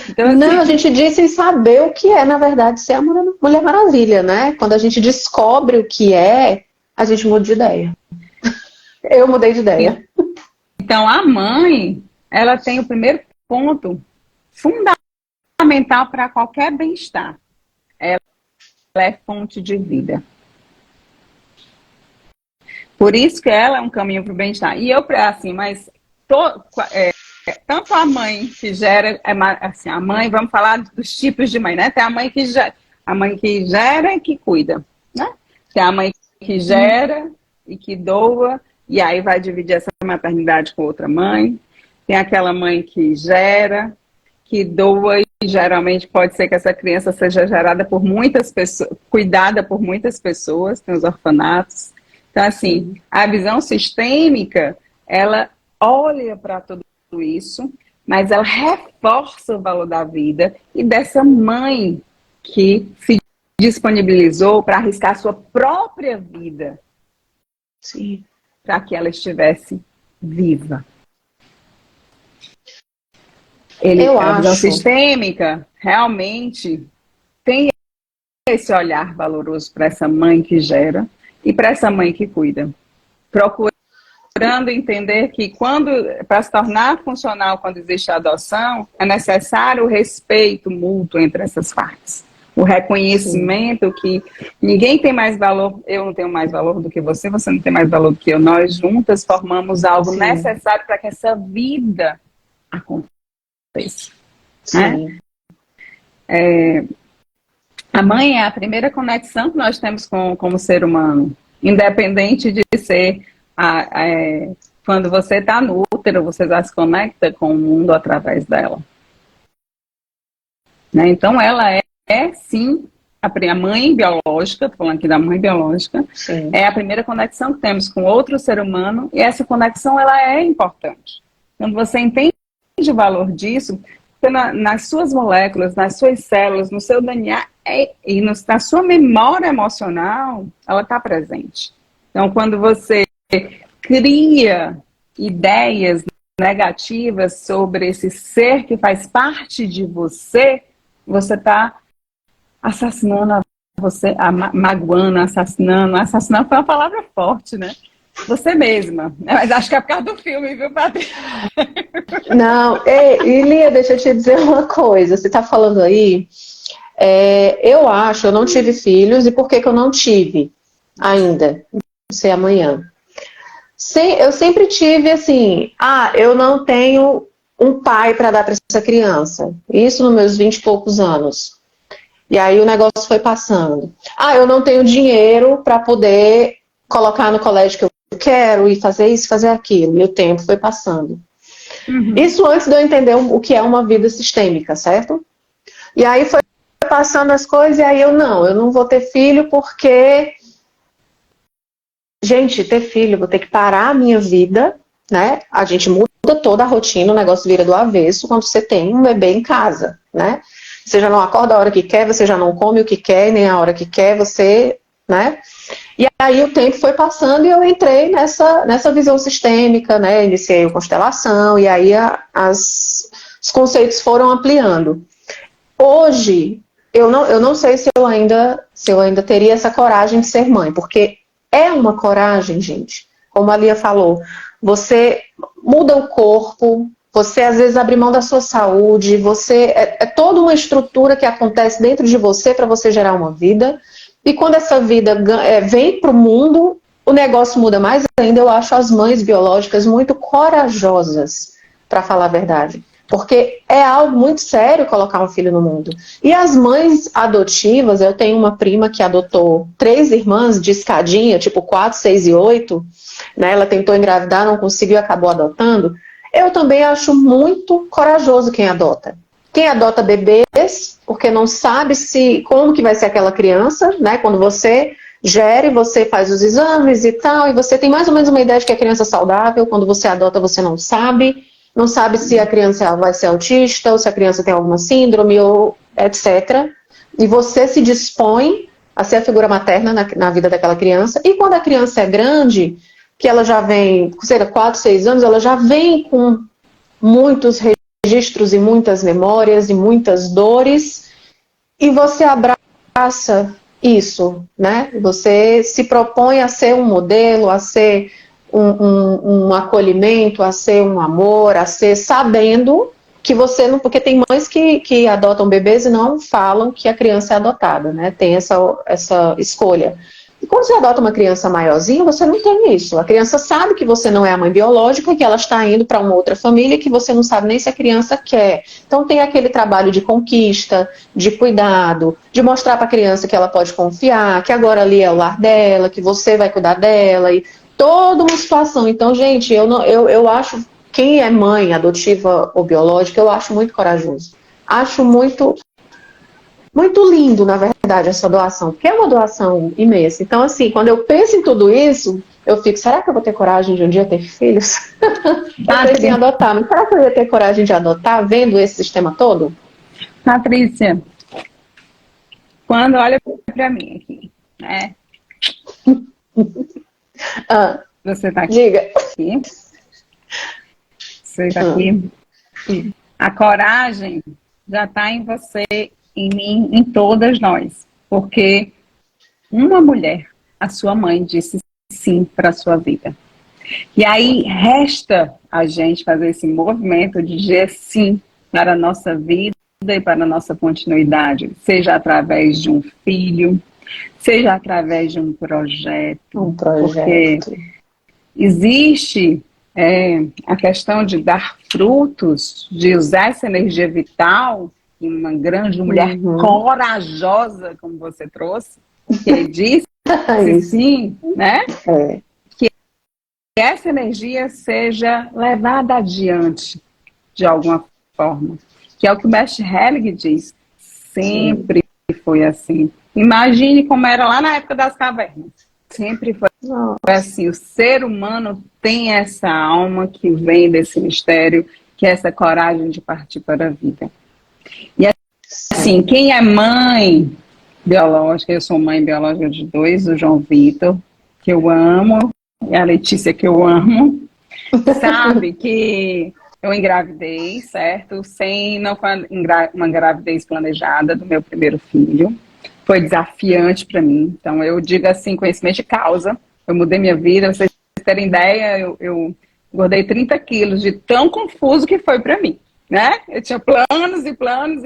B: Então, assim,
C: Não, a gente disse em saber o que é, na verdade, ser a Mulher Maravilha, né? Quando a gente descobre o que é, a gente muda de ideia. Eu mudei de ideia.
B: então, a mãe, ela tem o primeiro ponto fundamental para qualquer bem-estar. Ela é fonte de vida. Por isso que ela é um caminho para o bem-estar. E eu, assim, mas tanto a mãe que gera, assim, a mãe, vamos falar dos tipos de mãe, né? Tem a mãe que gera e que cuida, né? Tem a mãe que gera e que doa, e aí vai dividir essa maternidade com outra mãe. Tem aquela mãe que gera, que doa, e geralmente pode ser que essa criança seja gerada por muitas pessoas, cuidada por muitas pessoas, tem os orfanatos. Então, assim, a visão sistêmica, ela olha para tudo isso, mas ela reforça o valor da vida e dessa mãe que se disponibilizou para arriscar a sua própria vida, para que ela estivesse viva. A visão sistêmica realmente tem esse olhar valoroso para essa mãe que gera e para essa mãe que cuida. Procurando entender que para se tornar funcional quando existe a adoção, é necessário o respeito mútuo entre essas partes. O reconhecimento que ninguém tem mais valor, eu não tenho mais valor do que você não tem mais valor do que eu. Nós juntas formamos algo necessário para que essa vida aconteça. Né? A mãe é a primeira conexão que nós temos como ser humano, independente de ser quando você está no útero, você já se conecta com o mundo através dela. Né? Então, ela é sim, a mãe biológica, estou falando aqui da mãe biológica, é a primeira conexão que temos com outro ser humano, e essa conexão ela é importante. Quando você entende o valor disso, nas suas moléculas, nas suas células, no seu DNA e na sua memória emocional, ela está presente. Então, quando você cria ideias negativas sobre esse ser que faz parte de você, você está assassinando magoando, assassinando foi uma palavra forte, né? Você mesma. Mas acho que é por causa do filme, viu, Patrícia?
C: Não, e Lia, deixa eu te dizer uma coisa. Você está falando aí, eu não tive filhos, e por que eu não tive ainda? Não sei amanhã. Eu sempre tive assim, eu não tenho um pai para dar para essa criança. Isso nos meus 20 e poucos anos. E aí o negócio foi passando. Eu não tenho dinheiro para poder colocar no colégio que eu quero e fazer isso, fazer aquilo. E o tempo foi passando. Isso antes de eu entender o que é uma vida sistêmica, certo? E aí foi passando as coisas, e aí eu não vou ter filho porque... Gente, ter filho, vou ter que parar a minha vida, né? A gente muda toda a rotina, o negócio vira do avesso quando você tem um bebê em casa, né? Você já não acorda a hora que quer, você já não come o que quer, nem a hora que quer, você, né? E aí o tempo foi passando e eu entrei nessa visão sistêmica, né? Iniciei a constelação e aí os conceitos foram ampliando. Hoje, eu não sei se eu ainda teria essa coragem de ser mãe, porque é uma coragem, gente. Como a Lia falou, você muda o corpo, você às vezes abre mão da sua saúde, é toda uma estrutura que acontece dentro de você para você gerar uma vida. E quando essa vida vem para o mundo, o negócio muda mais ainda. Eu acho as mães biológicas muito corajosas, para falar a verdade. Porque é algo muito sério colocar um filho no mundo. E as mães adotivas, eu tenho uma prima que adotou 3 irmãs de escadinha, tipo 4, 6 e 8, né? Ela tentou engravidar, não conseguiu, acabou adotando. Eu também acho muito corajoso quem adota. Quem adota bebês, porque não sabe como que vai ser aquela criança, né? Quando você gere, você faz os exames e tal, e você tem mais ou menos uma ideia de que a criança é saudável. Quando você adota, você não sabe se a criança vai ser autista, ou se a criança tem alguma síndrome, ou etc. E você se dispõe a ser a figura materna na vida daquela criança. E quando a criança é grande, que ela já vem, sei lá, 4, 6 anos, ela já vem com muitos registros e muitas memórias e muitas dores, e você abraça isso, né? Você se propõe a ser um modelo, a ser um acolhimento, a ser um amor, a ser sabendo que você não... Porque tem mães que adotam bebês e não falam que a criança é adotada, né? Tem essa escolha. E quando você adota uma criança maiorzinha, você não tem isso. A criança sabe que você não é a mãe biológica, que ela está indo para uma outra família, que você não sabe nem se a criança quer. Então tem aquele trabalho de conquista, de cuidado, de mostrar para a criança que ela pode confiar, que agora ali é o lar dela, que você vai cuidar dela, e toda uma situação. Então, gente, eu acho, quem é mãe adotiva ou biológica, eu acho muito corajoso. Acho muito lindo, na verdade, essa doação, porque é uma doação imensa. Então, assim, quando eu penso em tudo isso, eu fico, será que eu vou ter coragem de um dia ter filhos? Eu pensei em adotar, mas será que eu ia ter coragem de adotar, vendo esse sistema todo?
B: Patrícia, quando olha para mim aqui, né? Você está aqui.
C: Diga.
B: Você está aqui. A coragem já está em você, em mim, em todas nós. Porque uma mulher, a sua mãe, disse sim para a sua vida. E aí resta a gente fazer esse movimento de dizer sim para a nossa vida e para a nossa continuidade. Seja através de um filho, seja através de um projeto. Porque existe a questão de dar frutos, de usar essa energia vital, e uma grande mulher corajosa, como você trouxe, que disse sim, né? Que essa energia seja levada adiante de alguma forma. Que é o que o mestre Hellig diz. Sempre foi assim. Imagine como era lá na época das cavernas. Sempre foi assim. O ser humano tem essa alma que vem desse mistério, que é essa coragem de partir para a vida. E assim, quem é mãe biológica, eu sou mãe biológica de 2, o João Vitor, que eu amo, e a Letícia, que eu amo, sabe que eu engravidei, certo? Não foi uma gravidez planejada do meu primeiro filho. Foi desafiante para mim. Então, eu digo assim, conhecimento de causa. Eu mudei minha vida. Vocês terem ideia, eu engordei 30 quilos de tão confuso que foi para mim, né? Eu tinha planos e planos,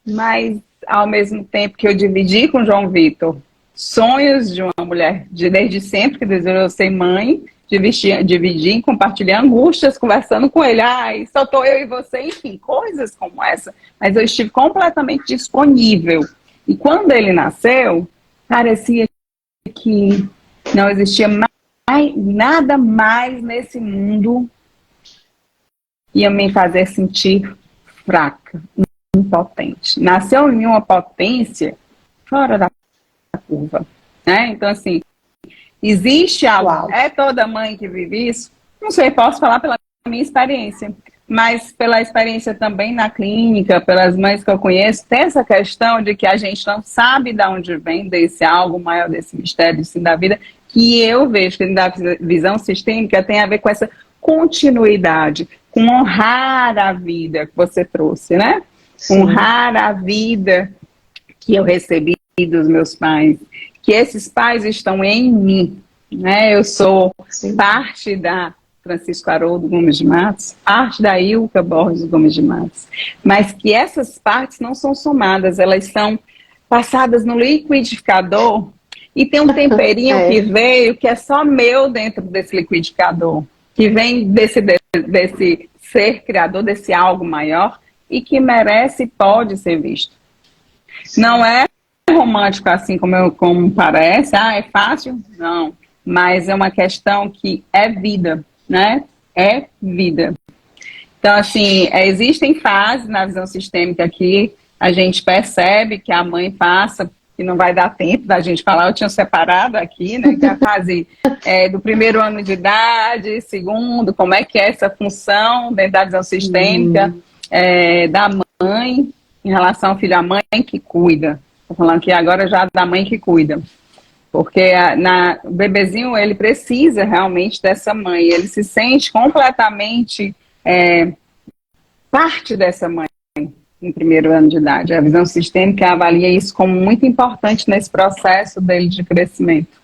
B: mas ao mesmo tempo que eu dividi com o João Vitor sonhos de uma mulher desde sempre que desejou ser mãe, dividir, compartilhar angústias, conversando com ele, só tô eu e você, enfim, coisas como essa. Mas eu estive completamente disponível. E quando ele nasceu, parecia que não existia nada mais nesse mundo ia me fazer sentir fraca, impotente. Nasceu em uma potência fora da curva, né? Então, assim, existe algo. É toda mãe que vive isso? Não sei, posso falar pela minha experiência, mas pela experiência também na clínica, pelas mães que eu conheço, tem essa questão de que a gente não sabe de onde vem desse algo maior, desse mistério assim, da vida, que eu vejo que da visão sistêmica tem a ver com essa continuidade, com honrar a vida que você trouxe, né? Sim. Honrar a vida que eu recebi dos meus pais, que esses pais estão em mim, né? Eu sou parte da Francisco Haroldo Gomes de Matos, parte da Ilka Borges Gomes de Matos, mas que essas partes não são somadas, elas são passadas no liquidificador e tem um temperinho que veio, que é só meu dentro desse liquidificador, que vem desse ser criador, desse algo maior e que merece e pode ser visto. Não é romântico assim como parece, é fácil? Não, mas é uma questão que é vida, né? É vida. Então, assim, existem fases na visão sistêmica que a gente percebe que a mãe passa, que não vai dar tempo da gente falar, eu tinha separado aqui, né? Que é a fase do primeiro ano de idade, segundo, como é que é essa função dentro da visão sistêmica da mãe, em relação ao filho, a mãe que cuida. Estou falando aqui agora já da mãe que cuida. Porque o bebezinho, ele precisa realmente dessa mãe. Ele se sente completamente parte dessa mãe no primeiro ano de idade. A visão sistêmica avalia isso como muito importante nesse processo dele de crescimento.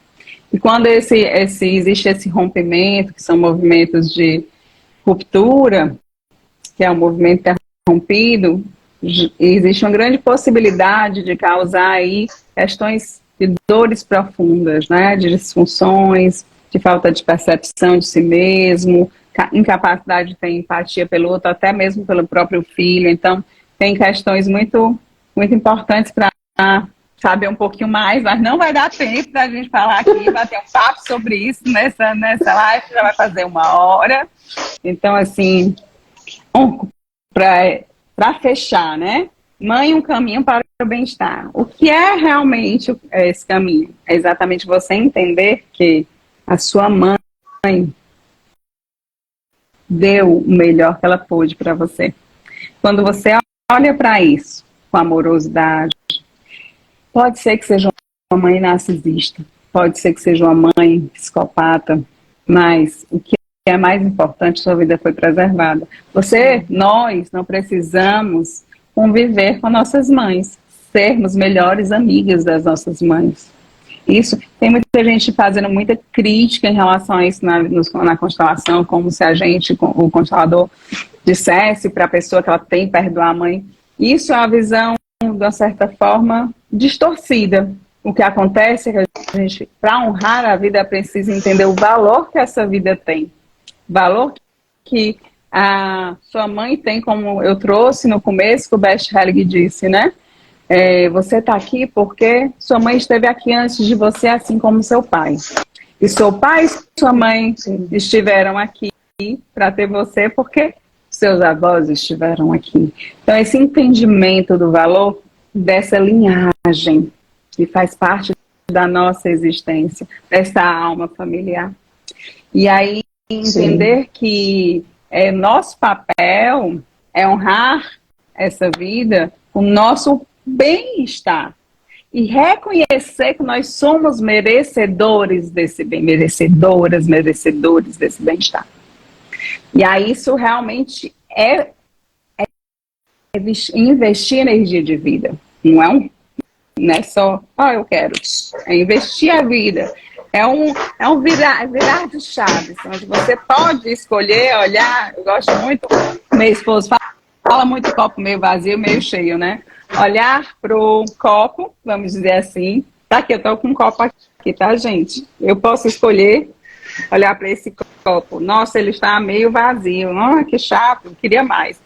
B: E quando existe esse rompimento, que são movimentos de ruptura, que é um movimento interrompido, existe uma grande possibilidade de causar aí questões de dores profundas, né? De disfunções, de falta de percepção de si mesmo, incapacidade de ter empatia pelo outro, até mesmo pelo próprio filho. Então, tem questões muito, muito importantes para saber um pouquinho mais, mas não vai dar tempo da gente falar aqui, bater um papo sobre isso nessa live, já vai fazer 1 hora. Então, assim, para fechar, né? Mãe, um caminho para o bem-estar. O que é realmente esse caminho? É exatamente você entender que a sua mãe deu o melhor que ela pôde para você. Quando você olha para isso com amorosidade, pode ser que seja uma mãe narcisista, pode ser que seja uma mãe psicopata, mas o que é mais importante, sua vida foi preservada. Nós não precisamos conviver com nossas mães, sermos melhores amigas das nossas mães. Isso, tem muita gente fazendo muita crítica em relação a isso na constelação, como se o constelador dissesse para a pessoa que ela tem que perdoar a mãe. Isso é uma visão, de uma certa forma, distorcida. O que acontece é que a gente, para honrar a vida, precisa entender o valor que essa vida tem. Valor que a sua mãe tem, como eu trouxe no começo, que o Bert Hellinger disse, né? Você está aqui porque sua mãe esteve aqui antes de você, assim como seu pai. E seu pai e sua mãe estiveram aqui para ter você porque seus avós estiveram aqui. Então, esse entendimento do valor dessa linhagem que faz parte da nossa existência, dessa alma familiar. E aí, entender que nosso papel é honrar essa vida, o nosso bem-estar. E reconhecer que nós somos merecedores desse bem, merecedores desse bem-estar. E aí isso realmente é investir energia de vida. Não é só, eu quero. É investir a vida. É um virar de chaves, onde você pode escolher, olhar. Eu gosto muito, meu esposo fala muito copo meio vazio, meio cheio, né? Olhar pro copo, vamos dizer assim. Tá aqui, eu tô com um copo aqui, tá, gente? Eu posso escolher olhar para esse copo. Nossa, ele está meio vazio. Que chato, eu queria mais.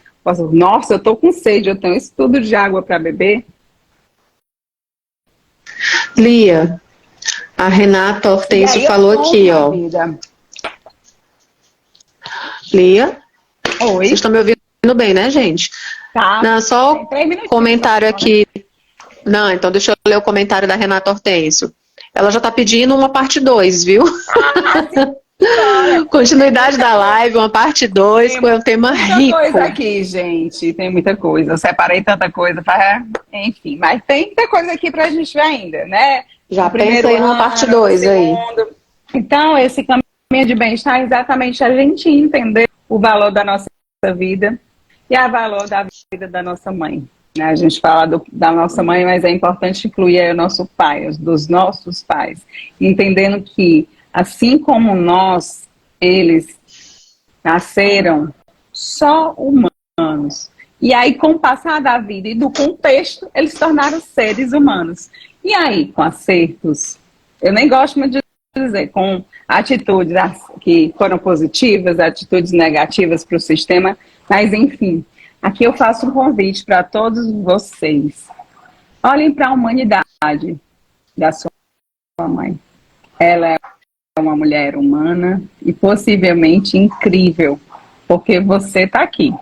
B: Nossa, eu tô com sede, eu tenho isso tudo de água para beber.
C: Lia, a Renata Hortêncio falou aqui, ó. Vida. Lia?
B: Oi.
C: Vocês estão me ouvindo bem, né, gente?
B: Tá.
C: Não, só um comentário aqui. Não, então deixa eu ler o comentário da Renata Hortêncio. Ela já está pedindo uma parte 2, viu? Continuidade da live, uma parte 2, com um tema rico.
B: Tem muita coisa aqui, gente. Tem muita coisa. Eu separei tanta coisa para... Enfim, mas tem muita coisa aqui para a gente ver ainda, né?
C: Já pensa aí numa parte 2 aí.
B: Então, esse caminho de bem-estar é exatamente a gente entender o valor da nossa vida e o valor da vida da nossa mãe. A gente fala da nossa mãe, mas é importante incluir o nosso pai, dos nossos pais. Entendendo que, assim como nós, eles nasceram só humanos. E aí, com o passar da vida e do contexto, eles se tornaram seres humanos. E aí, com acertos, eu nem gosto muito de dizer, com atitudes que foram positivas, atitudes negativas para o sistema, mas enfim... Aqui eu faço um convite para todos vocês. Olhem para a humanidade da sua mãe. Ela é uma mulher humana e possivelmente incrível, porque você está aqui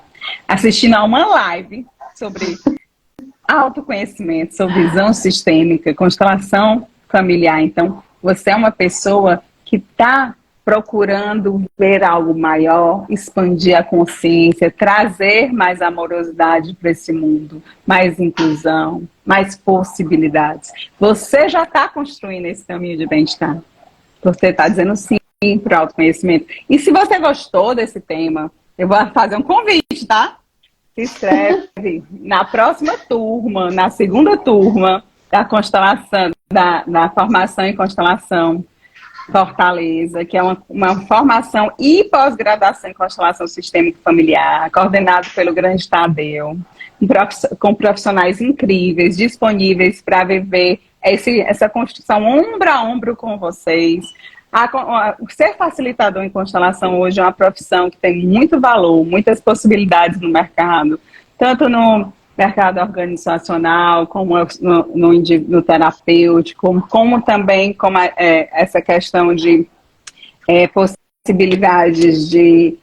B: assistindo a uma live sobre autoconhecimento, sobre visão sistêmica, constelação familiar. Então, você é uma pessoa que está procurando ver algo maior, expandir a consciência, trazer mais amorosidade para esse mundo, mais inclusão, mais possibilidades. Você já está construindo esse caminho de bem-estar. Você está dizendo sim para o autoconhecimento. E se você gostou desse tema, eu vou fazer um convite, tá? Se inscreve na próxima turma, na segunda turma da constelação, da formação em constelação Fortaleza, que é uma formação e pós-graduação em constelação sistêmica familiar, coordenado pelo grande Tadeu, com profissionais incríveis, disponíveis para viver essa construção ombro a ombro com vocês. Ser facilitador em constelação hoje é uma profissão que tem muito valor, muitas possibilidades no mercado, tanto no mercado organizacional, como no terapêutico, como também essa questão de possibilidades de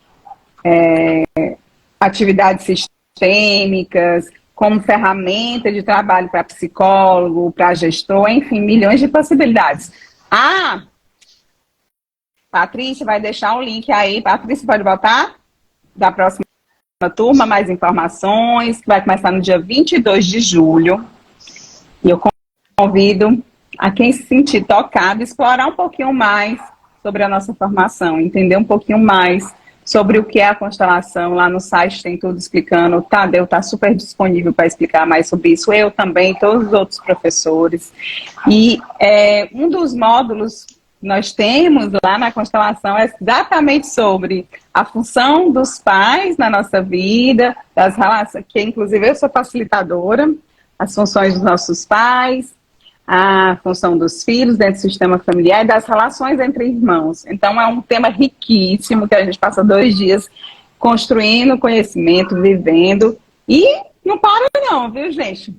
B: atividades sistêmicas, como ferramenta de trabalho para psicólogo, para gestor, enfim, milhões de possibilidades. Patrícia vai deixar um link aí. Patrícia, pode botar? Da próxima turma, mais informações, que vai começar no dia 22 de julho. E eu convido a quem se sentir tocado, explorar um pouquinho mais sobre a nossa formação, entender um pouquinho mais sobre o que é a constelação. Lá no site tem tudo explicando. O Tadeu está super disponível para explicar mais sobre isso. Eu também, todos os outros professores. E um dos módulos nós temos lá na constelação é exatamente sobre a função dos pais na nossa vida, das relações, que inclusive eu sou facilitadora, as funções dos nossos pais, a função dos filhos dentro do sistema familiar e das relações entre irmãos. Então é um tema riquíssimo que a gente passa 2 dias construindo conhecimento, vivendo, e não para não, viu, gente?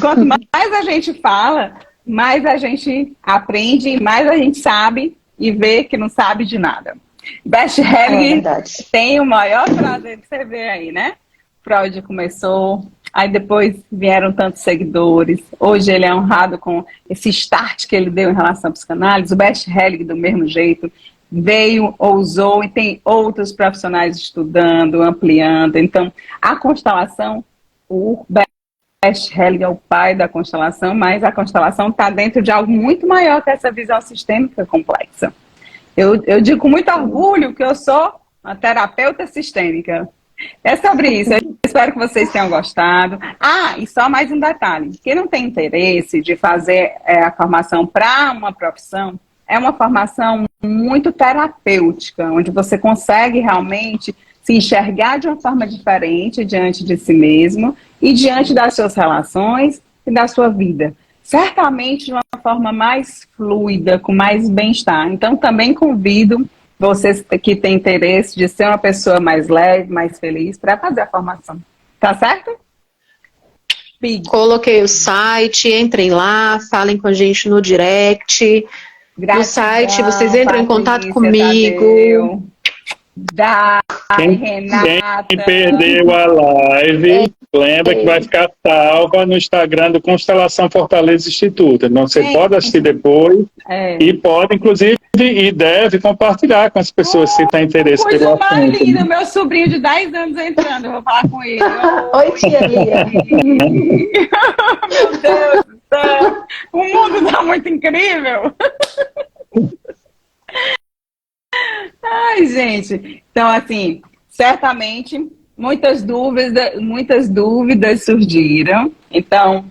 B: Quanto mais a gente fala, mais a gente aprende, mais a gente sabe e vê que não sabe de nada. Best Helg tem o maior prazer que você vê aí, né? Freud começou, aí depois vieram tantos seguidores. Hoje ele é honrado com esse start que ele deu em relação à psicanálise. O Best Helg, do mesmo jeito, veio, ousou, e tem outros profissionais estudando, ampliando. Então, a constelação, o Best Helg é o pai da constelação, mas a constelação está dentro de algo muito maior que essa visão sistêmica complexa. Eu digo com muito orgulho que eu sou uma terapeuta sistêmica. É sobre isso. Eu espero que vocês tenham gostado. E só mais um detalhe. Quem não tem interesse de fazer a formação para uma profissão, é uma formação muito terapêutica, onde você consegue realmente se enxergar de uma forma diferente diante de si mesmo e diante das suas relações e da sua vida. Certamente de uma forma mais fluida, com mais bem-estar. Então, também convido vocês que têm interesse de ser uma pessoa mais leve, mais feliz, para fazer a formação. Tá certo?
C: Coloquei o site, entrem lá, falem com a gente no direct. Gratidão, no site, vocês entram em contato comigo.
A: Renata. Quem perdeu a live, lembra que vai ficar salva no Instagram do Constelação Fortaleza Instituto. Então você pode assistir depois e pode, inclusive, e deve compartilhar com as pessoas se tem interesse pelo assunto.
B: Coisa mais linda, meu sobrinho de 10 anos entrando, eu vou falar com ele.
C: Oi, tia Lia.
B: Meu Deus do céu, o mundo tá muito incrível. Ai, gente. Então, assim, certamente muitas dúvidas surgiram. Então,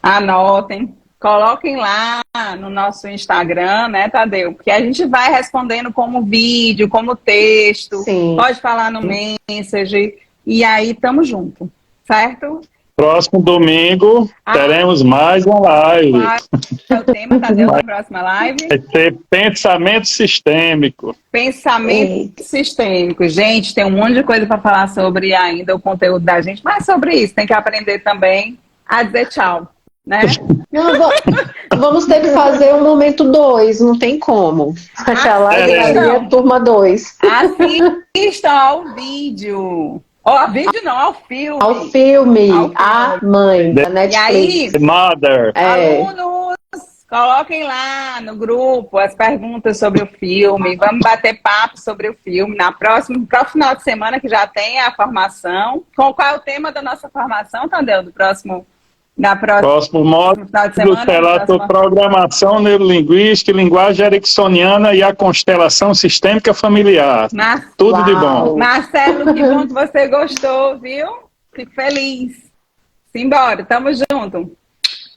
B: anotem, coloquem lá no nosso Instagram, né, Tadeu? Porque a gente vai respondendo como vídeo, como texto.
C: Sim.
B: Pode falar no Messenger. E aí, tamo junto, certo?
A: Próximo domingo teremos mais uma live.
B: Qual é o tema, Tadeu, da próxima live?
A: Vai ser pensamento sistêmico.
B: Pensamento sistêmico. Gente, tem um monte de coisa para falar sobre ainda o conteúdo da gente, mas sobre isso tem que aprender também a dizer tchau, né?
C: Não, vamos ter que fazer o momento 2, não tem como. Aquela é turma 2.
B: Assistam ao vídeo. Ao vídeo não, ao filme.
C: Ao filme. A Mãe, da Netflix.
B: E aí,
A: Mother.
B: Alunos, Coloquem lá no grupo as perguntas sobre o filme. Vamos bater papo sobre o filme para o final de semana, que já tem a formação. Qual é o tema da nossa formação, Tadeu? Próximo
A: módulo
B: final de semana?
A: Relator Programação Neurolinguística, Linguagem Ericksoniana e a Constelação Sistêmica Familiar. Tudo de bom.
B: Marcelo, que bom que você gostou, viu? Fico feliz. Simbora, tamo junto.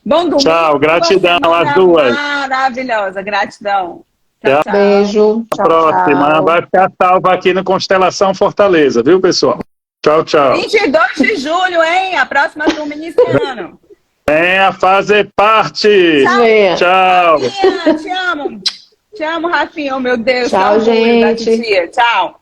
B: Bom domingo.
A: Tchau, gratidão às duas.
B: Maravilhosa, gratidão. Tchau, tchau.
C: Beijo.
A: Tchau, próxima. Tchau. Vai ficar salva aqui no Constelação Fortaleza, viu, pessoal? Tchau, tchau.
B: 22 de julho, hein? A próxima turma iniciando.
A: Venha fazer parte.
C: Tchau.
B: Rafinha, te amo. Te amo, Rafinha. Oh, meu Deus.
C: Tchau, gente.
B: Tchau.